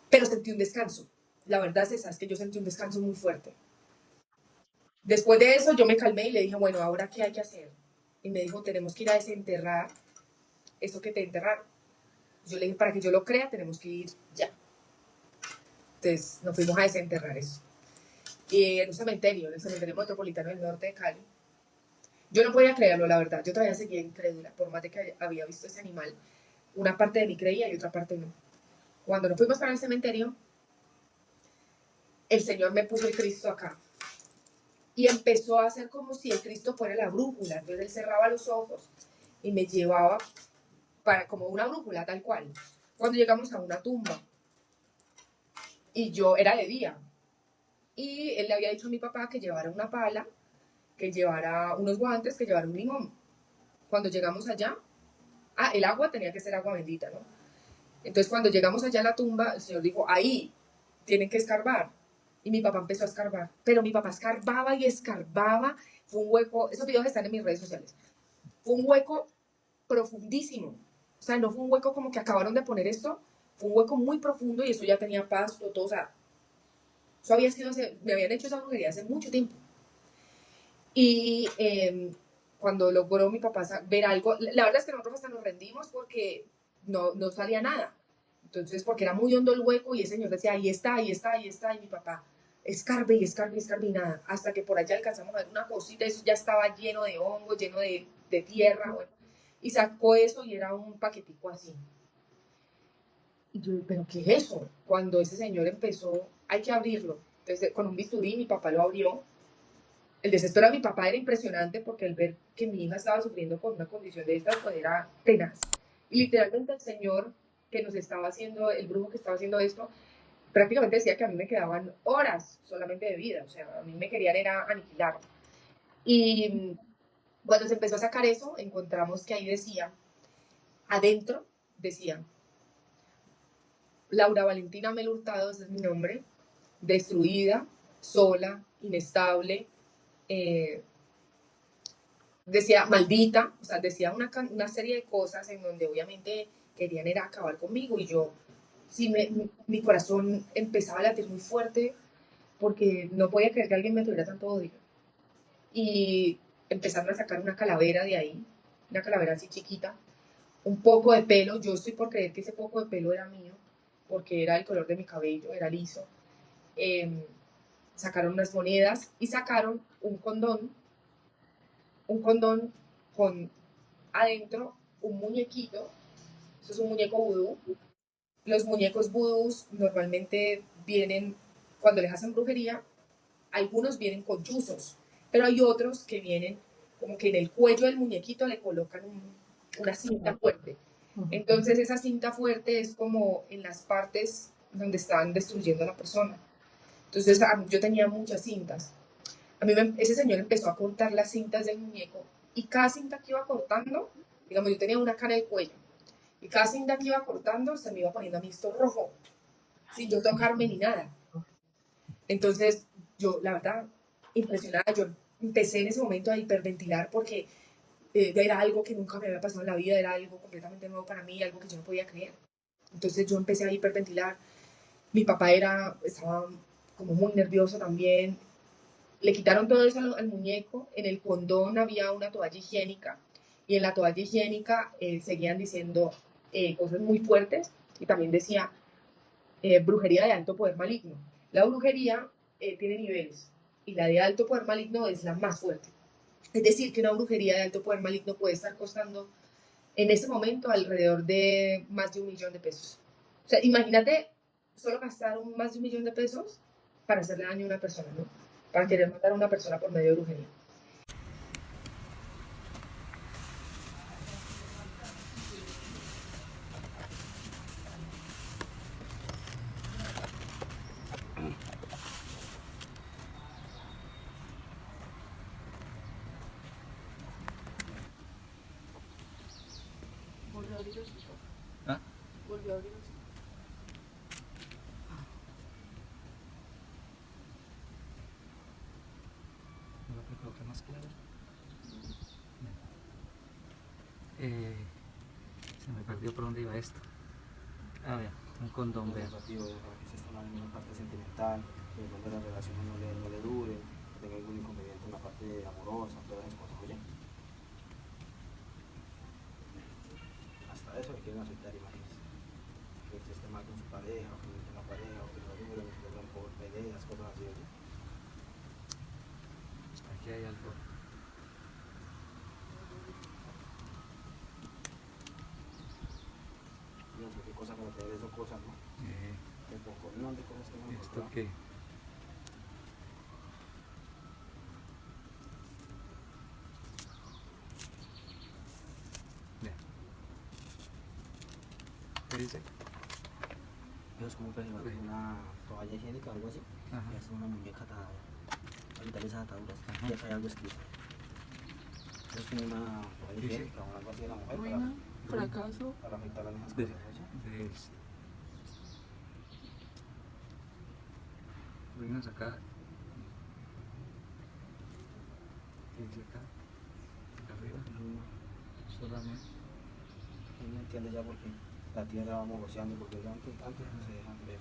pero sentí un descanso. La verdad es esa, es que yo sentí un descanso muy fuerte. Después de eso yo me calmé y le dije, bueno, ¿ahora qué hay que hacer? Y me dijo, tenemos que ir a desenterrar eso que te enterraron. Yo le dije, para que yo lo crea, tenemos que ir ya. Entonces nos fuimos a desenterrar eso. Y en un cementerio, en el cementerio metropolitano del norte de Cali. Yo no podía creerlo, la verdad. Yo todavía seguía incrédula, por más de que había visto ese animal. Una parte de mí creía y otra parte no. Cuando nos fuimos para el cementerio, el Señor me puso el Cristo acá. Y empezó a hacer como si el Cristo fuera la brújula. Entonces él cerraba los ojos y me llevaba como una brújula, tal cual. Cuando llegamos a una tumba, y yo era de día, y él le había dicho a mi papá que llevara una pala, que llevara unos guantes, que llevara un limón. Cuando llegamos allá, el agua tenía que ser agua bendita, ¿no? Entonces cuando llegamos allá a la tumba, el Señor dijo, ahí tienen que escarbar. Y mi papá empezó a escarbar, pero mi papá escarbaba y escarbaba. Fue un hueco, esos videos están en mis redes sociales. Fue un hueco profundísimo. O sea, no fue un hueco como que acabaron de poner esto, fue un hueco muy profundo y eso ya tenía pasto, todo. O sea, eso había sido, me habían hecho esa brujería hace mucho tiempo. Y cuando logró mi papá ver algo, la verdad es que nosotros hasta nos rendimos porque no salía nada. Entonces, porque era muy hondo el hueco y el Señor decía, ahí está, ahí está, ahí está. Y mi papá, escarbe y escarbe y escarbe y nada. Hasta que por allá alcanzamos a ver una cosita, eso ya estaba lleno de hongo, lleno de tierra, bueno. Y sacó eso y era un paquetico así. Y yo, ¿pero qué es eso? Cuando ese señor empezó, hay que abrirlo. Entonces, con un bisturí, mi papá lo abrió. El desespero de mi papá era impresionante porque el ver que mi hija estaba sufriendo con una condición de estas, pues era tenaz. Y literalmente el señor que nos estaba haciendo, el brujo que estaba haciendo esto, prácticamente decía que a mí me quedaban horas solamente de vida. O sea, a mí me querían era aniquilar. Y cuando se empezó a sacar eso, encontramos que ahí decía, adentro decía, Laura Valentina Melo Hurtado, ese es mi nombre, destruida, sola, inestable, decía maldita, o sea, decía una serie de cosas en donde obviamente querían era acabar conmigo y yo, sí, mi corazón empezaba a latir muy fuerte porque no podía creer que alguien me tuviera tanto odio. Y empezaron a sacar una calavera de ahí, una calavera así chiquita, un poco de pelo, yo estoy por creer que ese poco de pelo era mío, porque era el color de mi cabello, era liso. Sacaron unas monedas y sacaron un condón con adentro un muñequito, eso es un muñeco vudú. Los muñecos vudús normalmente vienen, cuando les hacen brujería, algunos vienen con chuzos, pero hay otros que vienen como que en el cuello del muñequito le colocan una cinta fuerte. Entonces esa cinta fuerte es como en las partes donde están destruyendo a la persona. Entonces yo tenía muchas cintas. Ese señor empezó a cortar las cintas del muñeco y cada cinta que iba cortando, digamos, yo tenía una cara en el cuello y cada cinta que iba cortando se me iba poniendo a mí esto rojo, sin yo tocarme ni nada. Entonces yo, la verdad, impresionada, yo empecé en ese momento a hiperventilar porque era algo que nunca me había pasado en la vida, era algo completamente nuevo para mí, algo que yo no podía creer. Entonces yo empecé a hiperventilar. Mi papá estaba como muy nervioso también. Le quitaron todo eso al muñeco. En el condón había una toalla higiénica y en la toalla higiénica seguían diciendo cosas muy fuertes y también decía brujería de alto poder maligno. La brujería tiene niveles y la de alto poder maligno es la más fuerte. Es decir, que una brujería de alto poder maligno puede estar costando en ese momento alrededor de más de 1 millón de pesos. O sea, imagínate solo gastar más de 1 millón de pesos para hacerle daño a una persona, ¿no? Para querer matar a una persona por medio de brujería. Volvió a abrir los ojos. ¿Ah? Volvió a abrir los ojos. No lo coloque más claro. Se me perdió por dónde iba esto. Ah, vea, un condón, vea. Para que se está mal en una parte sentimental, que de pronto la relación no le dure, que tenga algún inconveniente en la parte amorosa, todas esas cosas, oye. Hasta eso le quieren aceptar, imagínense. Que usted esté mal con su pareja, o que no tenga pareja, o que no dure, que no por peleas, cosas así, oye. Aquí hay algo. Qué cosa para tener esas cosas, ¿no? Que poco, no de cosas que no me ¿Esto qué? Vea. ¿Qué dice? Es como una toalla higiénica o algo así. Ajá. Y es una muñeca atada. para quitarle esas ataduras. Y acá hay algo escrito. Es como una Sí, sí. higiénica o algo así de la mujer Ruina, fracaso. para afectar las mismas De, cosas. ¿Sí? de ruinas acá. Y acá. Acá arriba. Solamente. Y no entiende ya por qué la tierra va negociando, porque antes no se dejan ver.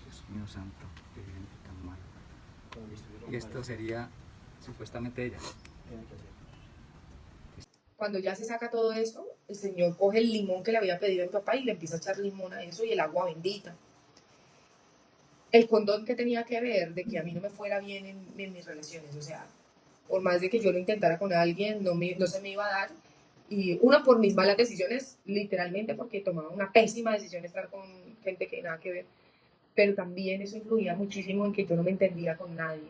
Dios mío santo, qué gente tan mal. Como que estuvieron Y esto sería supuestamente ella. tienen que hacer. Cuando ya se saca todo eso, el señor coge el limón que le había pedido a mi papá y le empieza a echar limón a eso y el agua bendita. El condón que tenía que ver de que a mí no me fuera bien en mis relaciones, o sea, por más de que yo lo intentara con alguien, no se me iba a dar. Y una por mis malas decisiones, literalmente porque tomaba una pésima decisión estar con gente que nada que ver, pero también eso influía muchísimo en que yo no me entendía con nadie.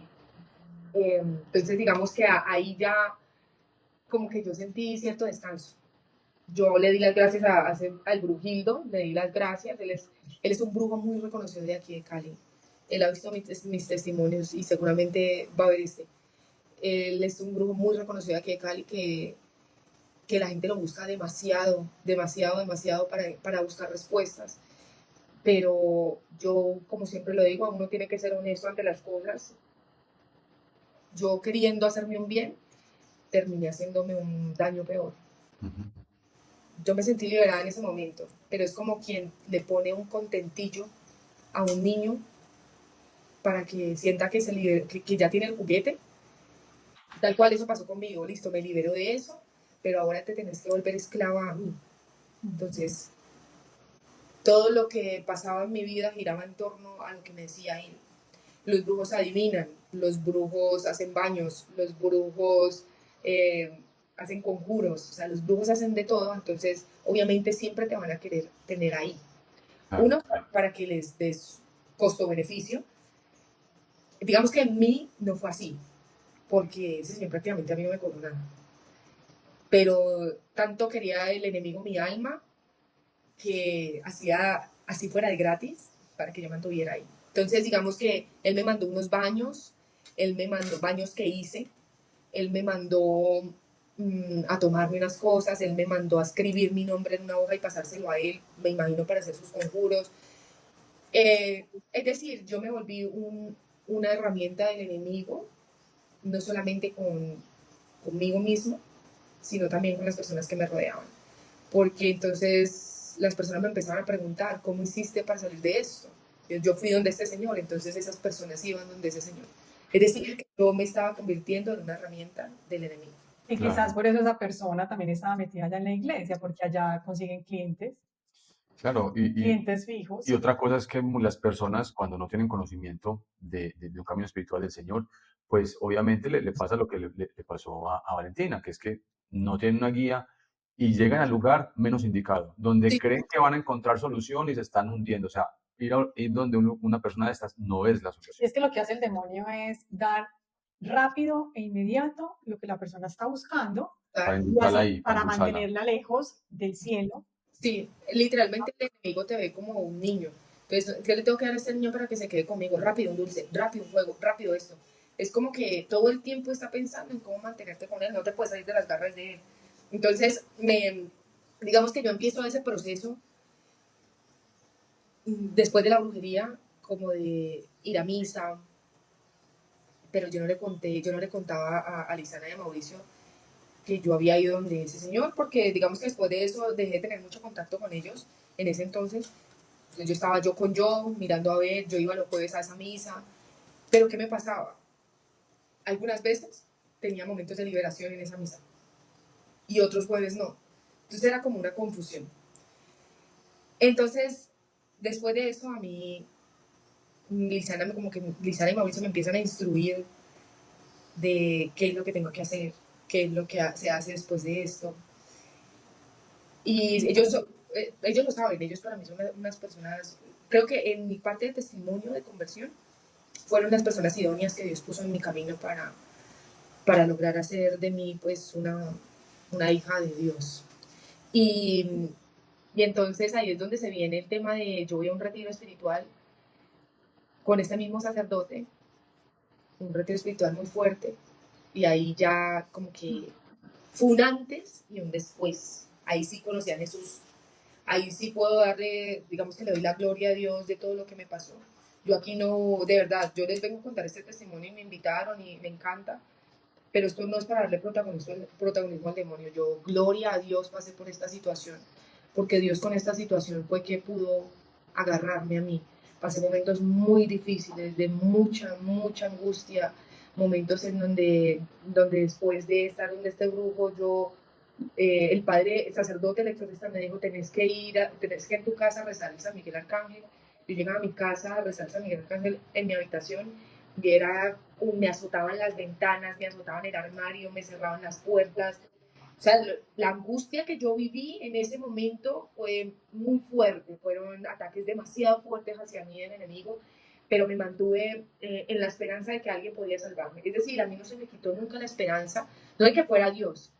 Entonces digamos que ahí ya como que yo sentí cierto descanso. Yo le di las gracias al Brujildo, le di las gracias, él es un brujo muy reconocido de aquí de Cali. Él ha visto mis testimonios y seguramente va a ver este. Él es un brujo muy reconocido de aquí de Cali que la gente lo busca demasiado, demasiado, demasiado para buscar respuestas. Pero yo, como siempre lo digo, uno tiene que ser honesto ante las cosas. Yo queriendo hacerme un bien, terminé haciéndome un daño peor. Yo me sentí liberada en ese momento, pero es como quien le pone un contentillo a un niño para que sienta que ya tiene el juguete. Tal cual eso pasó conmigo, listo, me libero de eso, pero ahora te tenés que volver esclava a mí. Entonces, todo lo que pasaba en mi vida giraba en torno a lo que me decía él. Los brujos adivinan, los brujos hacen baños, los brujos hacen conjuros, o sea, los brujos hacen de todo, entonces obviamente siempre te van a querer tener ahí. Uno, para que les des costo-beneficio. Digamos que en mí no fue así, porque ese señor prácticamente a mí no me cobró nada. Pero tanto quería el enemigo mi alma que hacía así fuera de gratis para que yo me mantuviera ahí. Entonces, digamos que él me mandó unos baños, él me mandó baños que hice, él me mandó a tomarme unas cosas, él me mandó a escribir mi nombre en una hoja y pasárselo a él, me imagino, para hacer sus conjuros. Es decir, yo me volví una herramienta del enemigo, no solamente conmigo mismo, sino también con las personas que me rodeaban. Porque entonces las personas me empezaron a preguntar, ¿cómo hiciste para salir de esto? Yo fui donde este señor, entonces esas personas iban donde ese señor. Es decir, que yo me estaba convirtiendo en una herramienta del enemigo. Y quizás por eso esa persona también estaba metida allá en la iglesia, porque allá consiguen clientes, Claro, clientes fijos. y otra cosa es que las personas cuando no tienen conocimiento de un camino espiritual del Señor, pues obviamente le pasa lo que le pasó a Valentina, que es que no tienen una guía y llegan al lugar menos indicado, donde Sí. creen que van a encontrar solución y se están hundiendo. O sea, ir donde una persona de estas no es la Y solución. es que lo que hace el demonio es dar rápido e inmediato lo que la persona está buscando Para Claro. y indultarla así, ahí, para para endulzarla. mantenerla lejos del cielo. Sí, literalmente el enemigo te ve como un niño. Entonces, ¿qué le tengo que dar a este niño para que se quede conmigo? Rápido, un dulce, rápido, un juego, rápido esto. Es como que todo el tiempo está pensando en cómo mantenerte con él, no te puedes salir de las garras de él. Entonces, digamos que yo empiezo ese proceso después de la brujería, como de ir a misa, pero yo no le contaba a Lisana y a Mauricio que yo había ido donde ese señor, porque digamos que después de eso dejé de tener mucho contacto con ellos en ese entonces. Yo estaba yo mirando a ver, yo iba los jueves a esa misa, pero ¿qué me pasaba? Algunas veces tenía momentos de liberación en esa misa y otros jueves no. Entonces era como una confusión. Entonces, después de eso, a mí, Lisana y Mauricio me empiezan a instruir de qué es lo que tengo que hacer, qué es lo que se hace después de esto. Y ellos lo saben, ellos para mí son unas personas, creo que en mi parte de testimonio de conversión, fueron las personas idóneas que Dios puso en mi camino para lograr hacer de mí pues una hija de Dios. Y entonces ahí es donde se viene el tema de yo voy a un retiro espiritual con este mismo sacerdote un retiro espiritual muy fuerte, y ahí ya como que fue un antes y un después. Ahí sí conocí a Jesús. Ahí sí puedo darle, digamos que le doy la gloria a Dios de todo lo que me pasó. Yo aquí no, de verdad, yo les vengo a contar este testimonio y me invitaron y me encanta, pero esto no es para darle protagonismo al demonio. Yo, gloria a Dios, pasé por esta situación, porque Dios con esta situación fue que pudo agarrarme a mí. Pasé momentos muy difíciles, de mucha, mucha angustia, momentos en donde después de estar en este grupo, yo, el padre, el sacerdote, el exorcista me dijo, tenés que en tu casa rezar el San Miguel Arcángel. Yo llegaba a mi casa a rezar el San Miguel Arcángel en mi habitación y me azotaban las ventanas, me azotaban el armario, me cerraban las puertas. O sea, la angustia que yo viví en ese momento fue muy fuerte, fueron ataques demasiado fuertes hacia mí del enemigo, pero me mantuve en la esperanza de que alguien podía salvarme. Es decir, a mí no se me quitó nunca la esperanza, no de que fuera Dios,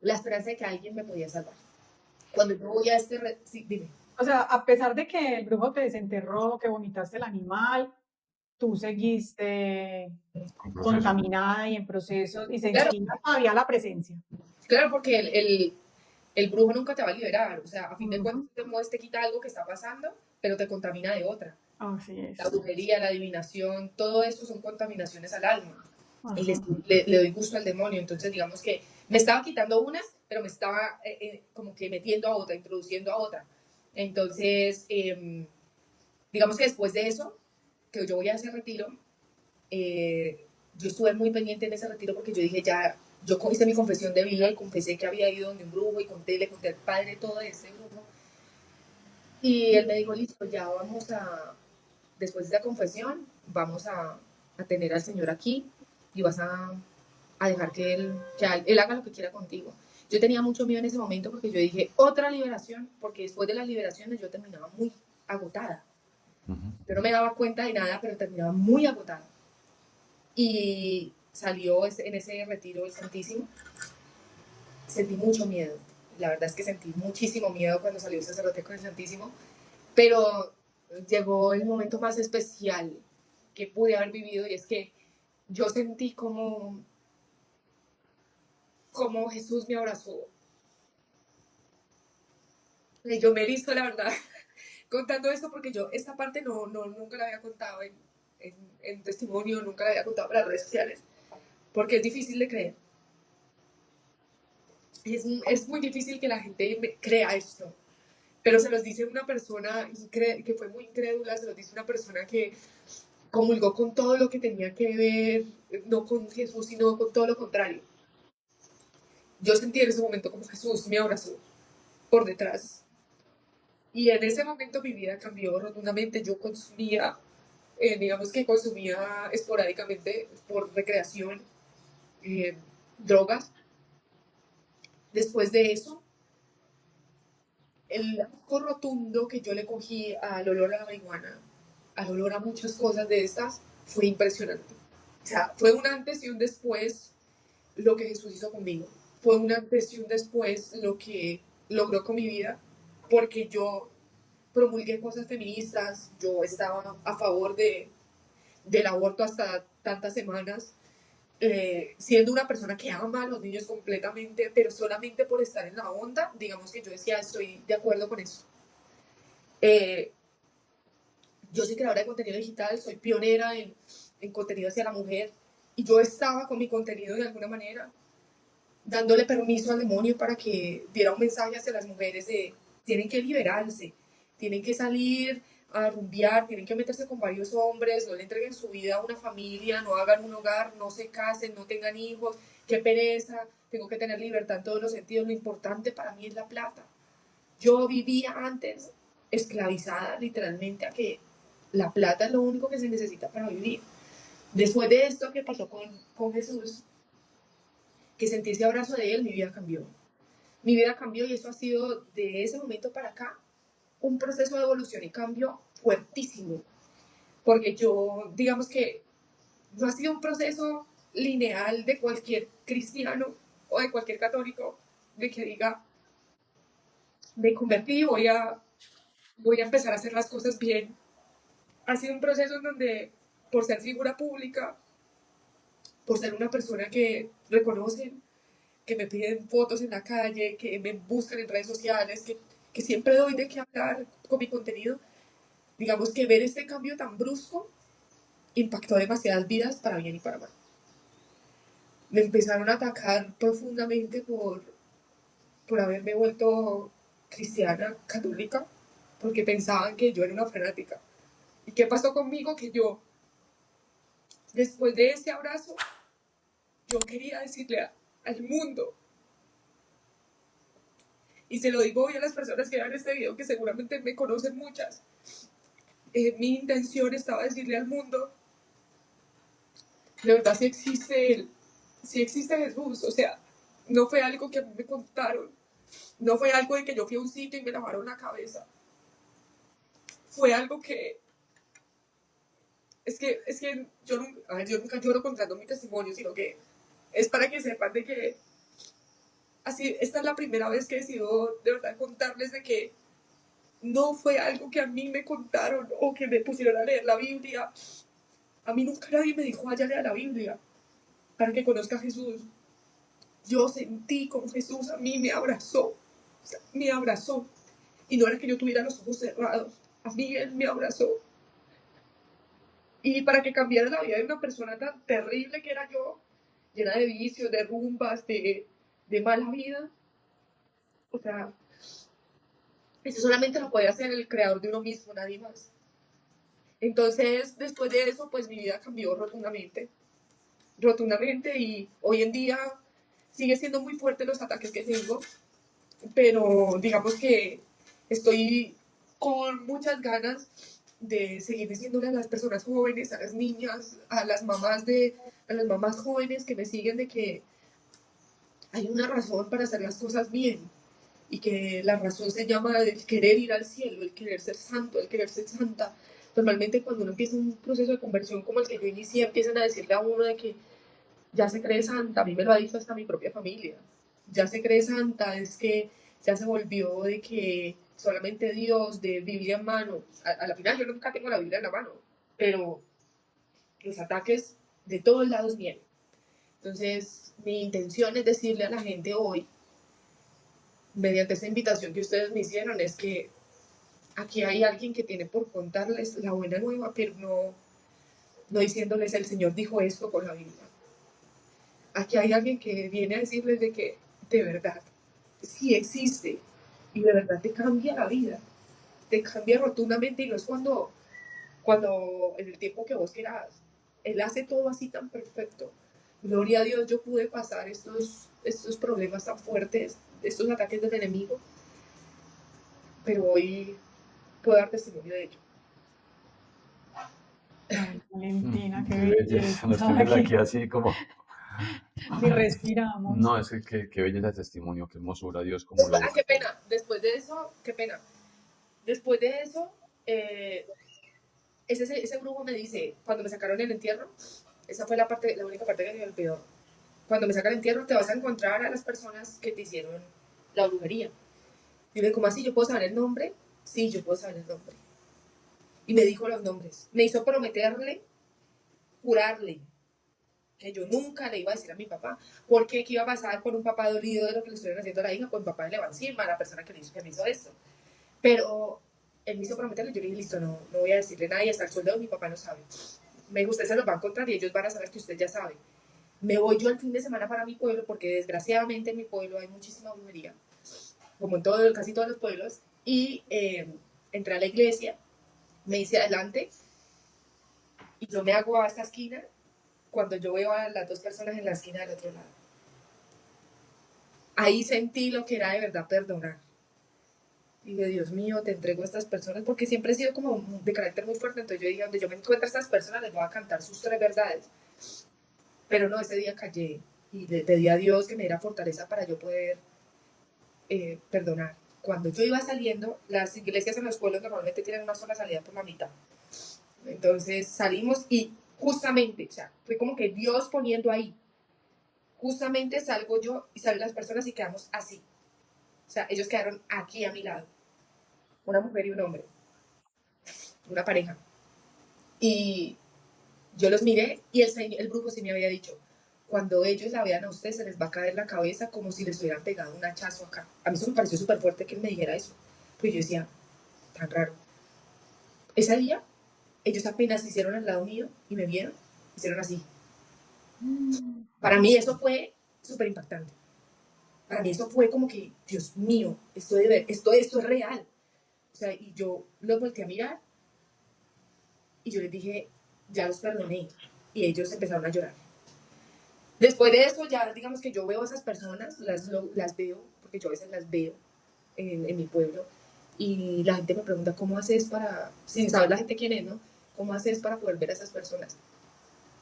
la esperanza de que alguien me podía salvar. Cuando yo voy a sí, dime. O sea, a pesar de que el brujo te desenterró, que vomitaste el animal, tú seguiste contaminada y en procesos y Claro, sentía todavía la presencia. claro, porque el brujo nunca te va a liberar, o sea, a fin de cuentas te quita algo que está pasando, pero te contamina de otra. Así es. La brujería, la adivinación, todo eso son contaminaciones al alma. Ajá. Y le doy gusto al demonio. Entonces, digamos que me estaba quitando una, pero me estaba como que metiendo a otra, introduciendo a otra. Entonces, digamos que después de eso, que yo voy a ese retiro, yo estuve muy pendiente en ese retiro porque yo dije, ya, yo hice mi confesión de vida y confesé que había ido donde un brujo y le conté al padre todo de ese brujo. Y él me dijo, listo, ya vamos después de esa confesión, vamos a tener al Señor aquí y vas a dejar que él haga lo que quiera contigo. Yo tenía mucho miedo en ese momento porque yo dije, otra liberación, porque después de las liberaciones yo terminaba muy agotada. Yo no me daba cuenta de nada, pero terminaba muy agotada. Y salió en ese retiro el Santísimo. Sentí mucho miedo. La verdad es que sentí muchísimo miedo cuando salió el sacerdote con el Santísimo. Pero llegó el momento más especial que pude haber vivido y es que yo sentí como Jesús me abrazó. Y yo me erizo, la verdad, contando esto porque yo esta parte nunca la había contado en testimonio, nunca la había contado para las redes sociales, porque es difícil de creer. Es muy difícil que la gente crea esto, pero se los dice una persona que fue muy incrédula, se los dice una persona que comulgó con todo lo que tenía que ver, no con Jesús, sino con todo lo contrario. Yo sentí en ese momento como Jesús me abrazó por detrás. Y en ese momento mi vida cambió rotundamente. Yo consumía, digamos que consumía esporádicamente por recreación, drogas. Después de eso, el asco rotundo que yo le cogí al olor a la marihuana, al olor a muchas cosas de estas, fue impresionante. O sea, fue un antes y un después lo que Jesús hizo conmigo. Fue un antes y un después lo que logró con mi vida, porque yo promulgué cosas feministas, yo estaba a favor del aborto hasta tantas semanas, siendo una persona que ama a los niños completamente, pero solamente por estar en la onda, digamos que yo decía, estoy de acuerdo con eso. Yo soy creadora de contenido digital, soy pionera en contenido hacia la mujer, y yo estaba con mi contenido de alguna manera dándole permiso al demonio para que diera un mensaje hacia las mujeres de tienen que liberarse, tienen que salir a rumbear, tienen que meterse con varios hombres, no le entreguen su vida a una familia, no hagan un hogar, no se casen, no tengan hijos, qué pereza, tengo que tener libertad en todos los sentidos, lo importante para mí es la plata. Yo vivía antes esclavizada literalmente a que la plata es lo único que se necesita para vivir. Después de esto que pasó con Jesús, que sentí ese abrazo de él, mi vida cambió. Mi vida cambió y eso ha sido de ese momento para acá un proceso de evolución y cambio fuertísimo. Porque yo, digamos que no ha sido un proceso lineal de cualquier cristiano o de cualquier católico de que diga, me convertí, voy a empezar a hacer las cosas bien. Ha sido un proceso en donde, por ser figura pública, por ser una persona que reconocen, que me piden fotos en la calle, que me buscan en redes sociales, que siempre doy de qué hablar con mi contenido. Digamos que ver este cambio tan brusco impactó demasiadas vidas para bien y para mal. Me empezaron a atacar profundamente por haberme vuelto cristiana católica, porque pensaban que yo era una fanática. ¿Y qué pasó conmigo? Que yo, después de ese abrazo, yo quería decirle al mundo, y se lo digo hoy a las personas que vean este video, que seguramente me conocen muchas, mi intención estaba decirle al mundo, de verdad si existe Él, si existe Jesús, o sea, no fue algo que a mí me contaron, no fue algo de que yo fui a un sitio y me lavaron la cabeza, fue algo que, es que yo, a ver, yo nunca lloro contando mi testimonio, sino que es para que sepan de que así, esta es la primera vez que he decidido de verdad contarles de que no fue algo que a mí me contaron o que me pusieron a leer la Biblia. A mí nunca nadie me dijo, vaya a leer la Biblia para que conozca a Jesús. Yo sentí como Jesús a mí me abrazó, o sea, me abrazó. Y no era que yo tuviera los ojos cerrados, a mí Él me abrazó. Y para que cambiara la vida de una persona tan terrible que era yo, llena de vicios, de rumbas, de mala vida, o sea, eso solamente lo puede hacer el creador de uno mismo, nadie más. Entonces, después de eso, pues mi vida cambió rotundamente, rotundamente, y hoy en día sigue siendo muy fuerte los ataques que tengo, pero digamos que estoy con muchas ganas de seguir diciéndole a las personas jóvenes, a las niñas, a las mamás jóvenes que me siguen de que hay una razón para hacer las cosas bien y que la razón se llama el querer ir al cielo, el querer ser santo, el querer ser santa. Normalmente cuando uno empieza un proceso de conversión como el que yo inicié, empiezan a decirle a uno de que ya se cree santa, a mí me lo ha dicho hasta mi propia familia, ya se cree santa, es que ya se volvió de que solamente Dios, de Biblia en mano, a la final yo nunca tengo la Biblia en la mano, pero los ataques de todos lados vienen. Entonces, mi intención es decirle a la gente hoy, mediante esta invitación que ustedes me hicieron, es que aquí hay alguien que tiene por contarles la buena nueva, pero no diciéndoles el Señor dijo esto con la Biblia. Aquí hay alguien que viene a decirles de que de verdad sí existe y de verdad te cambia la vida, te cambia rotundamente y no es cuando en el tiempo que vos quieras, Él hace todo así tan perfecto. Gloria a Dios, yo pude pasar estos problemas tan fuertes, estos ataques del enemigo, pero hoy puedo dar testimonio de ello. Ay, Valentina, qué Qué belleza, nos belleza. tienes aquí así como... Y respiramos. No, es que qué belleza de testimonio, qué hermosura, Dios, como lo... Qué pena, después de eso, qué pena. Después de eso, eh, ese brujo me dice, cuando me sacaron el entierro, esa fue la única parte que me olvidó. Cuando me sacan el entierro, te vas a encontrar a las personas que te hicieron la brujería. Y me dijo, ¿cómo así? ¿Yo puedo saber el nombre? Sí, yo puedo saber el nombre. Y me dijo los nombres. Me hizo prometerle, jurarle, que yo nunca le iba a decir a mi papá, porque qué iba a pasar con un papá dolido de lo que le estuvieron haciendo a la hija, pues mi papá le va encima a la persona que me hizo esto. Pero él me hizo prometerle, yo le dije, listo, no voy a decirle nada y hasta el sueldo de mi papá no sabe. Me dijo, usted se los va a encontrar y ellos van a saber que usted ya sabe. Me voy yo el fin de semana para mi pueblo, porque desgraciadamente en mi pueblo hay muchísima brujería, como en casi todos los pueblos, y entré a la iglesia, me hice adelante, y yo me hago a esta esquina, cuando yo veo a las dos personas en la esquina del otro lado. Ahí sentí lo que era de verdad perdonar. Y dije, Dios mío, te entrego a estas personas, porque siempre he sido como de carácter muy fuerte, entonces yo dije, donde yo me encuentre a estas personas, les voy a cantar sus tres verdades. Pero no, ese día callé y le pedí a Dios que me diera fortaleza para yo poder perdonar. Cuando yo iba saliendo, las iglesias en los pueblos normalmente tienen una sola salida por la mitad. Entonces salimos y justamente, o sea, fue como que Dios poniendo ahí. Justamente salgo yo y salen las personas y quedamos así. O sea, ellos quedaron aquí a mi lado. Una mujer y un hombre. Una pareja. Y yo los miré y el brujo sí me había dicho, cuando ellos la vean a usted se les va a caer la cabeza como si les hubieran pegado un hachazo acá. A mí eso me pareció súper fuerte que él me dijera eso, pues yo decía, tan raro. Ese día, ellos apenas se hicieron al lado mío y me vieron, hicieron así. Para mí eso fue súper impactante. Para mí eso fue como que, Dios mío, esto es real. O sea, y yo los volteé a mirar y yo les dije, ya los perdoné. Y ellos empezaron a llorar. Después de eso, ya digamos que yo veo a esas personas, las veo, porque yo a veces las veo en mi pueblo, y la gente me pregunta, ¿cómo haces para, sin saber la gente quién es, ¿no? ¿Cómo haces para poder ver a esas personas?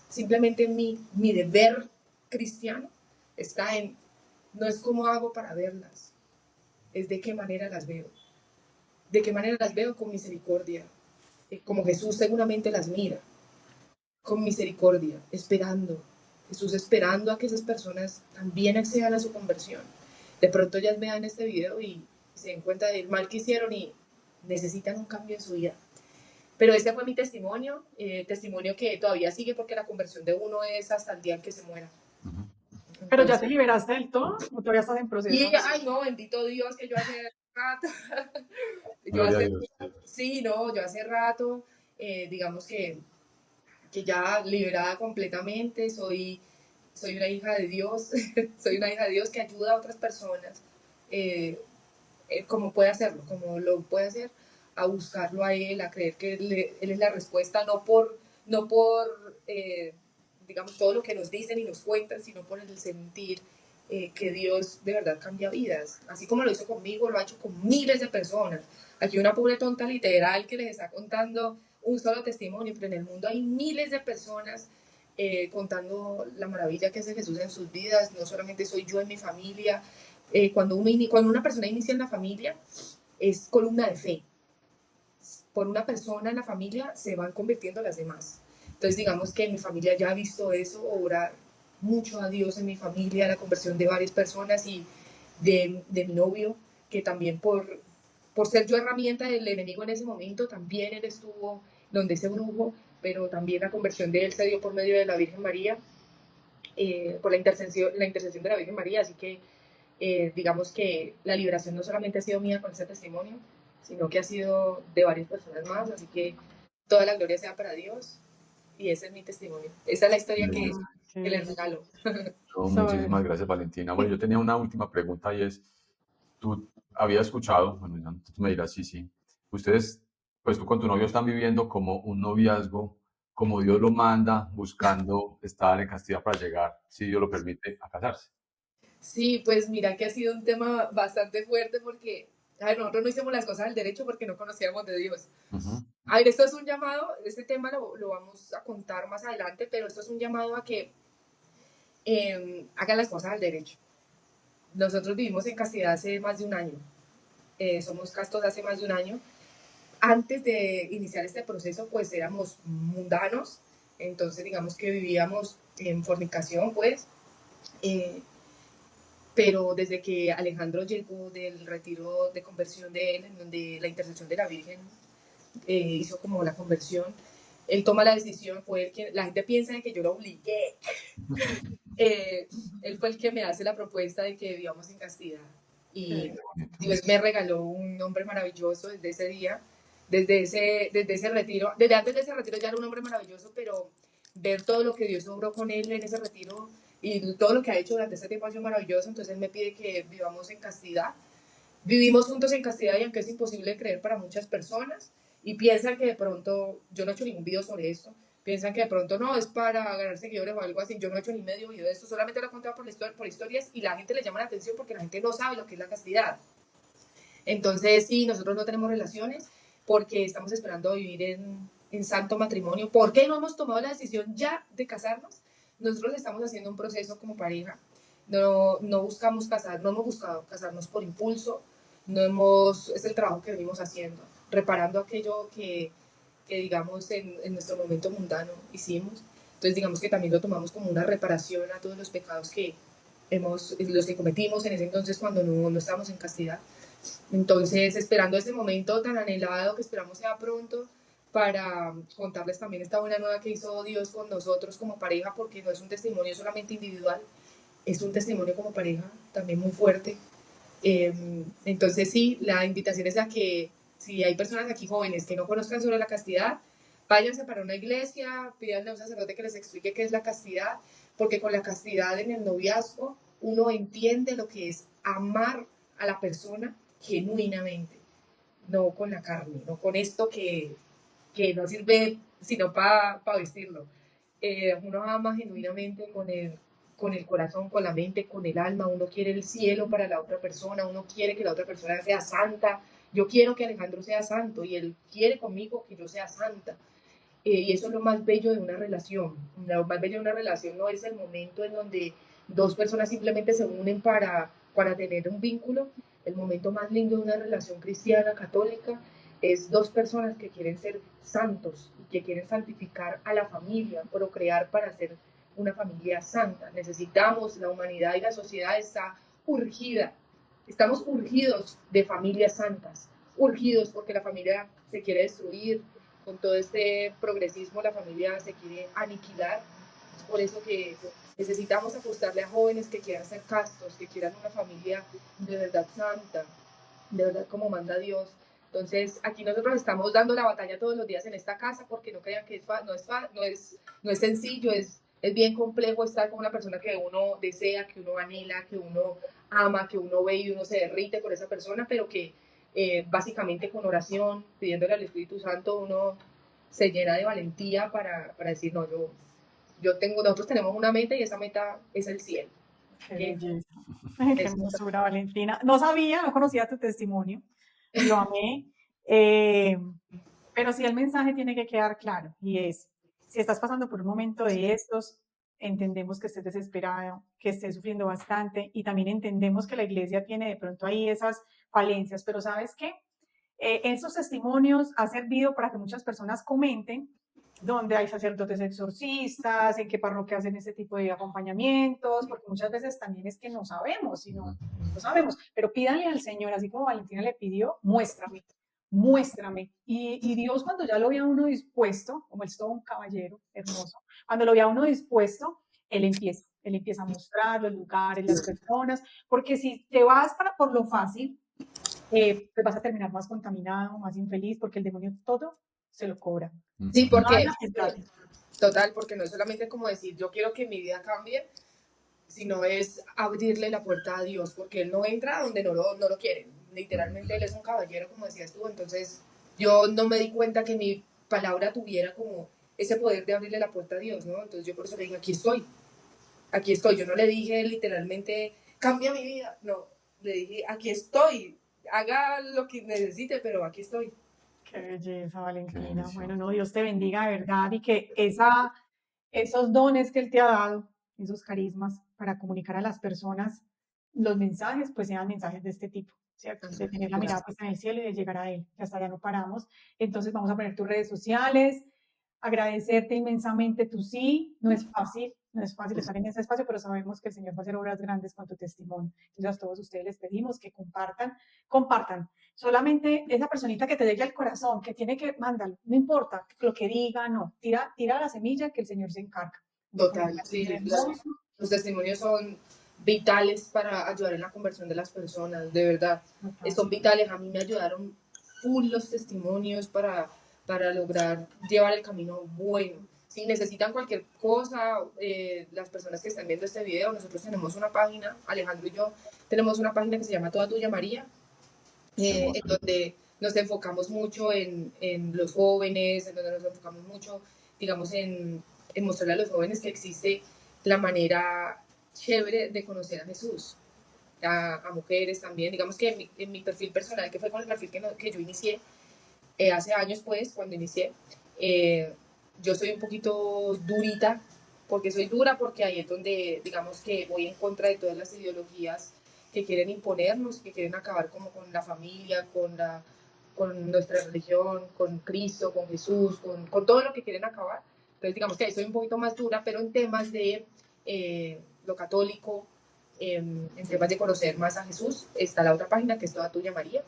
Simplemente mi deber cristiano está en, no es cómo hago para verlas, es de qué manera las veo. ¿De qué manera las veo? Con misericordia, como Jesús seguramente las mira, con misericordia, esperando. Jesús esperando a que esas personas también accedan a su conversión. De pronto ellas vean este video y se den cuenta del mal que hicieron y necesitan un cambio en su vida. Pero ese fue mi testimonio, testimonio que todavía sigue porque la conversión de uno es hasta el día en que se muera. Pero ya te liberaste del todo o todavía estás en proceso. Y, ay no, bendito Dios, que yo hace rato, yo hace rato, digamos que ya liberada completamente, soy una hija de Dios, soy una hija de Dios que ayuda a otras personas, como puede hacerlo, como lo puede hacer, a buscarlo a Él, a creer que Él es la respuesta, no por digamos, todo lo que nos dicen y nos cuentan, sino por el sentir que Dios de verdad cambia vidas. Así como lo hizo conmigo, lo ha hecho con miles de personas. Aquí una pobre tonta literal que les está contando un solo testimonio, pero en el mundo hay miles de personas contando la maravilla que hace Jesús en sus vidas. No solamente soy yo en mi familia. Cuando una persona inicia en la familia, es columna de fe. Por una persona en la familia se van convirtiendo las demás. Entonces, digamos que en mi familia ya he visto eso, orar mucho a Dios en mi familia, la conversión de varias personas y de mi novio, que también por ser yo herramienta del enemigo en ese momento, también él estuvo donde ese brujo, pero también la conversión de él se dio por medio de la Virgen María, por la intercesión de la Virgen María. Así que digamos que la liberación no solamente ha sido mía con ese testimonio, sino que ha sido de varias personas más. Así que toda la gloria sea para Dios y ese es mi testimonio. Esa es la historia que les regalo. No, muchísimas gracias, Valentina. Bueno, yo tenía una última pregunta y es, tú habías escuchado, bueno, tú me dirás, sí, ustedes, pues tú con tu novio están viviendo como un noviazgo, como Dios lo manda, buscando estar en castidad para llegar, si Dios lo permite, a casarse. Sí, pues mira que ha sido un tema bastante fuerte porque nosotros no hicimos las cosas al derecho porque no conocíamos de Dios. A ver, esto es un llamado, este tema lo vamos a contar más adelante, pero esto es un llamado a que hagan las cosas al derecho. Nosotros vivimos en castidad hace más de un año, somos castos hace más de un año. Antes de iniciar este proceso, pues éramos mundanos, entonces digamos que vivíamos en fornicación, pues, pero desde que Alejandro llegó del retiro de conversión de él, en donde la intercesión de la Virgen hizo como la conversión, él toma la decisión, fue el que, la gente piensa que yo lo obligué, él fue el que me hace la propuesta de que vivamos en castidad, y Dios me regaló un hombre maravilloso desde ese día, desde ese retiro, desde antes de ese retiro ya era un hombre maravilloso, pero ver todo lo que Dios obró con él en ese retiro y todo lo que ha hecho durante este tiempo ha sido maravilloso. Entonces él me pide que vivamos en castidad. Vivimos juntos en castidad, y aunque es imposible creer para muchas personas y piensan que de pronto, yo no he hecho ningún video sobre esto, piensan que de pronto no, es para ganar seguidores o algo así. Yo no he hecho ni medio video de esto, solamente lo he contado por historias, y la gente le llama la atención porque la gente no sabe lo que es la castidad. Entonces sí, nosotros no tenemos relaciones porque estamos esperando a vivir en santo matrimonio. ¿Por qué no hemos tomado la decisión ya de casarnos? Nosotros estamos haciendo un proceso como pareja. No buscamos casar, no hemos buscado casarnos por impulso. Es el trabajo que venimos haciendo, reparando aquello que digamos en nuestro momento mundano hicimos. Entonces digamos que también lo tomamos como una reparación a todos los pecados los que cometimos en ese entonces cuando no estábamos en castidad. Entonces, esperando ese momento tan anhelado que esperamos sea pronto, para contarles también esta buena nueva que hizo Dios con nosotros como pareja, porque no es un testimonio solamente individual, es un testimonio como pareja también muy fuerte. Entonces sí, la invitación es a que si hay personas aquí jóvenes que no conozcan sobre la castidad, váyanse para una iglesia, pídanle a un sacerdote que les explique qué es la castidad, porque con la castidad en el noviazgo uno entiende lo que es amar a la persona genuinamente, no con la carne, no con esto que no sirve sino para vestirlo. Uno ama genuinamente con el corazón, con la mente, con el alma. Uno quiere el cielo para la otra persona, uno quiere que la otra persona sea santa. Yo quiero que Alejandro sea santo y él quiere conmigo que yo sea santa. Y eso es lo más bello de una relación. Lo más bello de una relación no es el momento en donde dos personas simplemente se unen para tener un vínculo. El momento más lindo de una relación cristiana, católica, es dos personas que quieren ser santos y que quieren santificar a la familia, procrear para ser una familia santa. Necesitamos, la humanidad y la sociedad está urgida, estamos urgidos de familias santas, urgidos porque la familia se quiere destruir, con todo este progresismo la familia se quiere aniquilar. Es por eso que necesitamos apostarle a jóvenes que quieran ser castos, que quieran una familia de verdad santa, de verdad como manda Dios. Entonces, aquí nosotros estamos dando la batalla todos los días en esta casa, porque no crean que no es sencillo, es bien complejo estar con una persona que uno desea, que uno anhela, que uno ama, que uno ve y uno se derrite por esa persona, pero que básicamente con oración, pidiéndole al Espíritu Santo, uno se llena de valentía para decir, no, nosotros tenemos una meta y esa meta es el cielo. Qué belleza. Ay, qué hermosura, Valentina. No sabía, no conocía tu testimonio. Lo amé. Eh, pero sí el mensaje tiene que quedar claro y es, si estás pasando por un momento de estos, entendemos que estés desesperado, que estés sufriendo bastante y también entendemos que la iglesia tiene de pronto ahí esas falencias, pero ¿sabes qué? Esos testimonios ha servido para que muchas personas comenten dónde hay sacerdotes exorcistas, en qué parroquia hacen este tipo de acompañamientos, porque muchas veces también es que no sabemos, sino no sabemos, pero pídanle al Señor, así como Valentina le pidió, muéstrame, muéstrame. Y Dios cuando ya lo ve a uno dispuesto, como es todo un caballero hermoso, cuando lo ve a uno dispuesto, Él empieza a mostrar los lugares, las personas, porque si te vas por lo fácil, pues vas a terminar más contaminado, más infeliz, porque el demonio todo se lo cobra. Sí, porque, Nada es gratis. total, porque no es solamente como decir, yo quiero que mi vida cambie, sino es abrirle la puerta a Dios, porque Él no entra donde no lo quieren. Literalmente Él es un caballero, como decías tú. Entonces, yo no me di cuenta que mi palabra tuviera como ese poder de abrirle la puerta a Dios, ¿no? Entonces, yo por eso le dije, aquí estoy, aquí estoy. Yo no le dije literalmente, cambia mi vida, no. Le dije, aquí estoy, haga lo que necesite, pero aquí estoy. Qué belleza, Valentina. bendición. Bueno, no, Dios te bendiga de verdad y que esos dones que Él te ha dado, esos carismas para comunicar a las personas los mensajes, pues sean mensajes de este tipo, ¿cierto? De tener la mirada puesta en el cielo y de llegar a Él, que hasta allá no paramos. Entonces vamos a poner tus redes sociales, agradecerte inmensamente tu sí, no es fácil estar en ese espacio, pero sabemos que el Señor va a hacer obras grandes con tu testimonio. Entonces a todos ustedes les pedimos que compartan. Solamente esa personita que te llegue al corazón, que tiene que, mándalo, no importa lo que diga, no, tira la semilla que el Señor se encarga. Total, sí, los testimonios son vitales para ayudar en la conversión de las personas, de verdad. Son vitales, a mí me ayudaron full los testimonios para lograr llevar el camino bueno. Si necesitan cualquier cosa, las personas que están viendo este video, nosotros tenemos una página, Alejandro y yo tenemos una página que se llama Toda Tuya María, en donde nos enfocamos mucho en los jóvenes, en donde nos enfocamos mucho, digamos, en mostrarle a los jóvenes que existe la manera chévere de conocer a Jesús, a mujeres también. Digamos que en mi perfil personal, que fue con el perfil que yo inicié hace años, pues, cuando inicié, yo soy un poquito durita, porque soy dura, porque ahí es donde, digamos, que voy en contra de todas las ideologías que quieren imponernos, que quieren acabar como con la familia, con nuestra religión, con Cristo, con Jesús, con todo lo que quieren acabar. Entonces, digamos que ahí soy un poquito más dura, pero en temas de lo católico, en temas de conocer más a Jesús, está la otra página que es Toda Tuya María,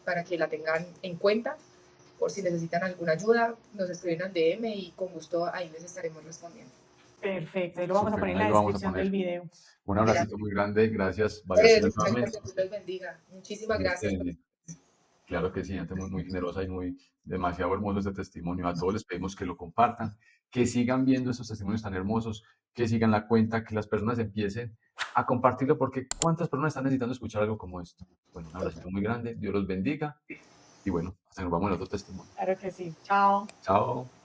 para que la tengan en cuenta. por si necesitan alguna ayuda, nos escriben al DM y con gusto ahí les estaremos respondiendo. Perfecto, ahí lo vamos a Súper, poner en ahí la lo vamos a descripción poner. del video. Un abracito muy grande, gracias, valioso informe. Que Dios los bendiga. Muchísimas Dios te gracias. bendiga. Claro que sí, gente muy generosa y muy demasiado hermoso este testimonio. A todos les pedimos que lo compartan, que sigan viendo estos testimonios tan hermosos, que sigan la cuenta, que las personas empiecen a compartirlo, porque ¿cuántas personas están necesitando escuchar algo como esto? Bueno, un abrazo muy grande, Dios los bendiga y bueno, hasta nos vamos en otro testimonio. Claro que sí. Chao. Chao.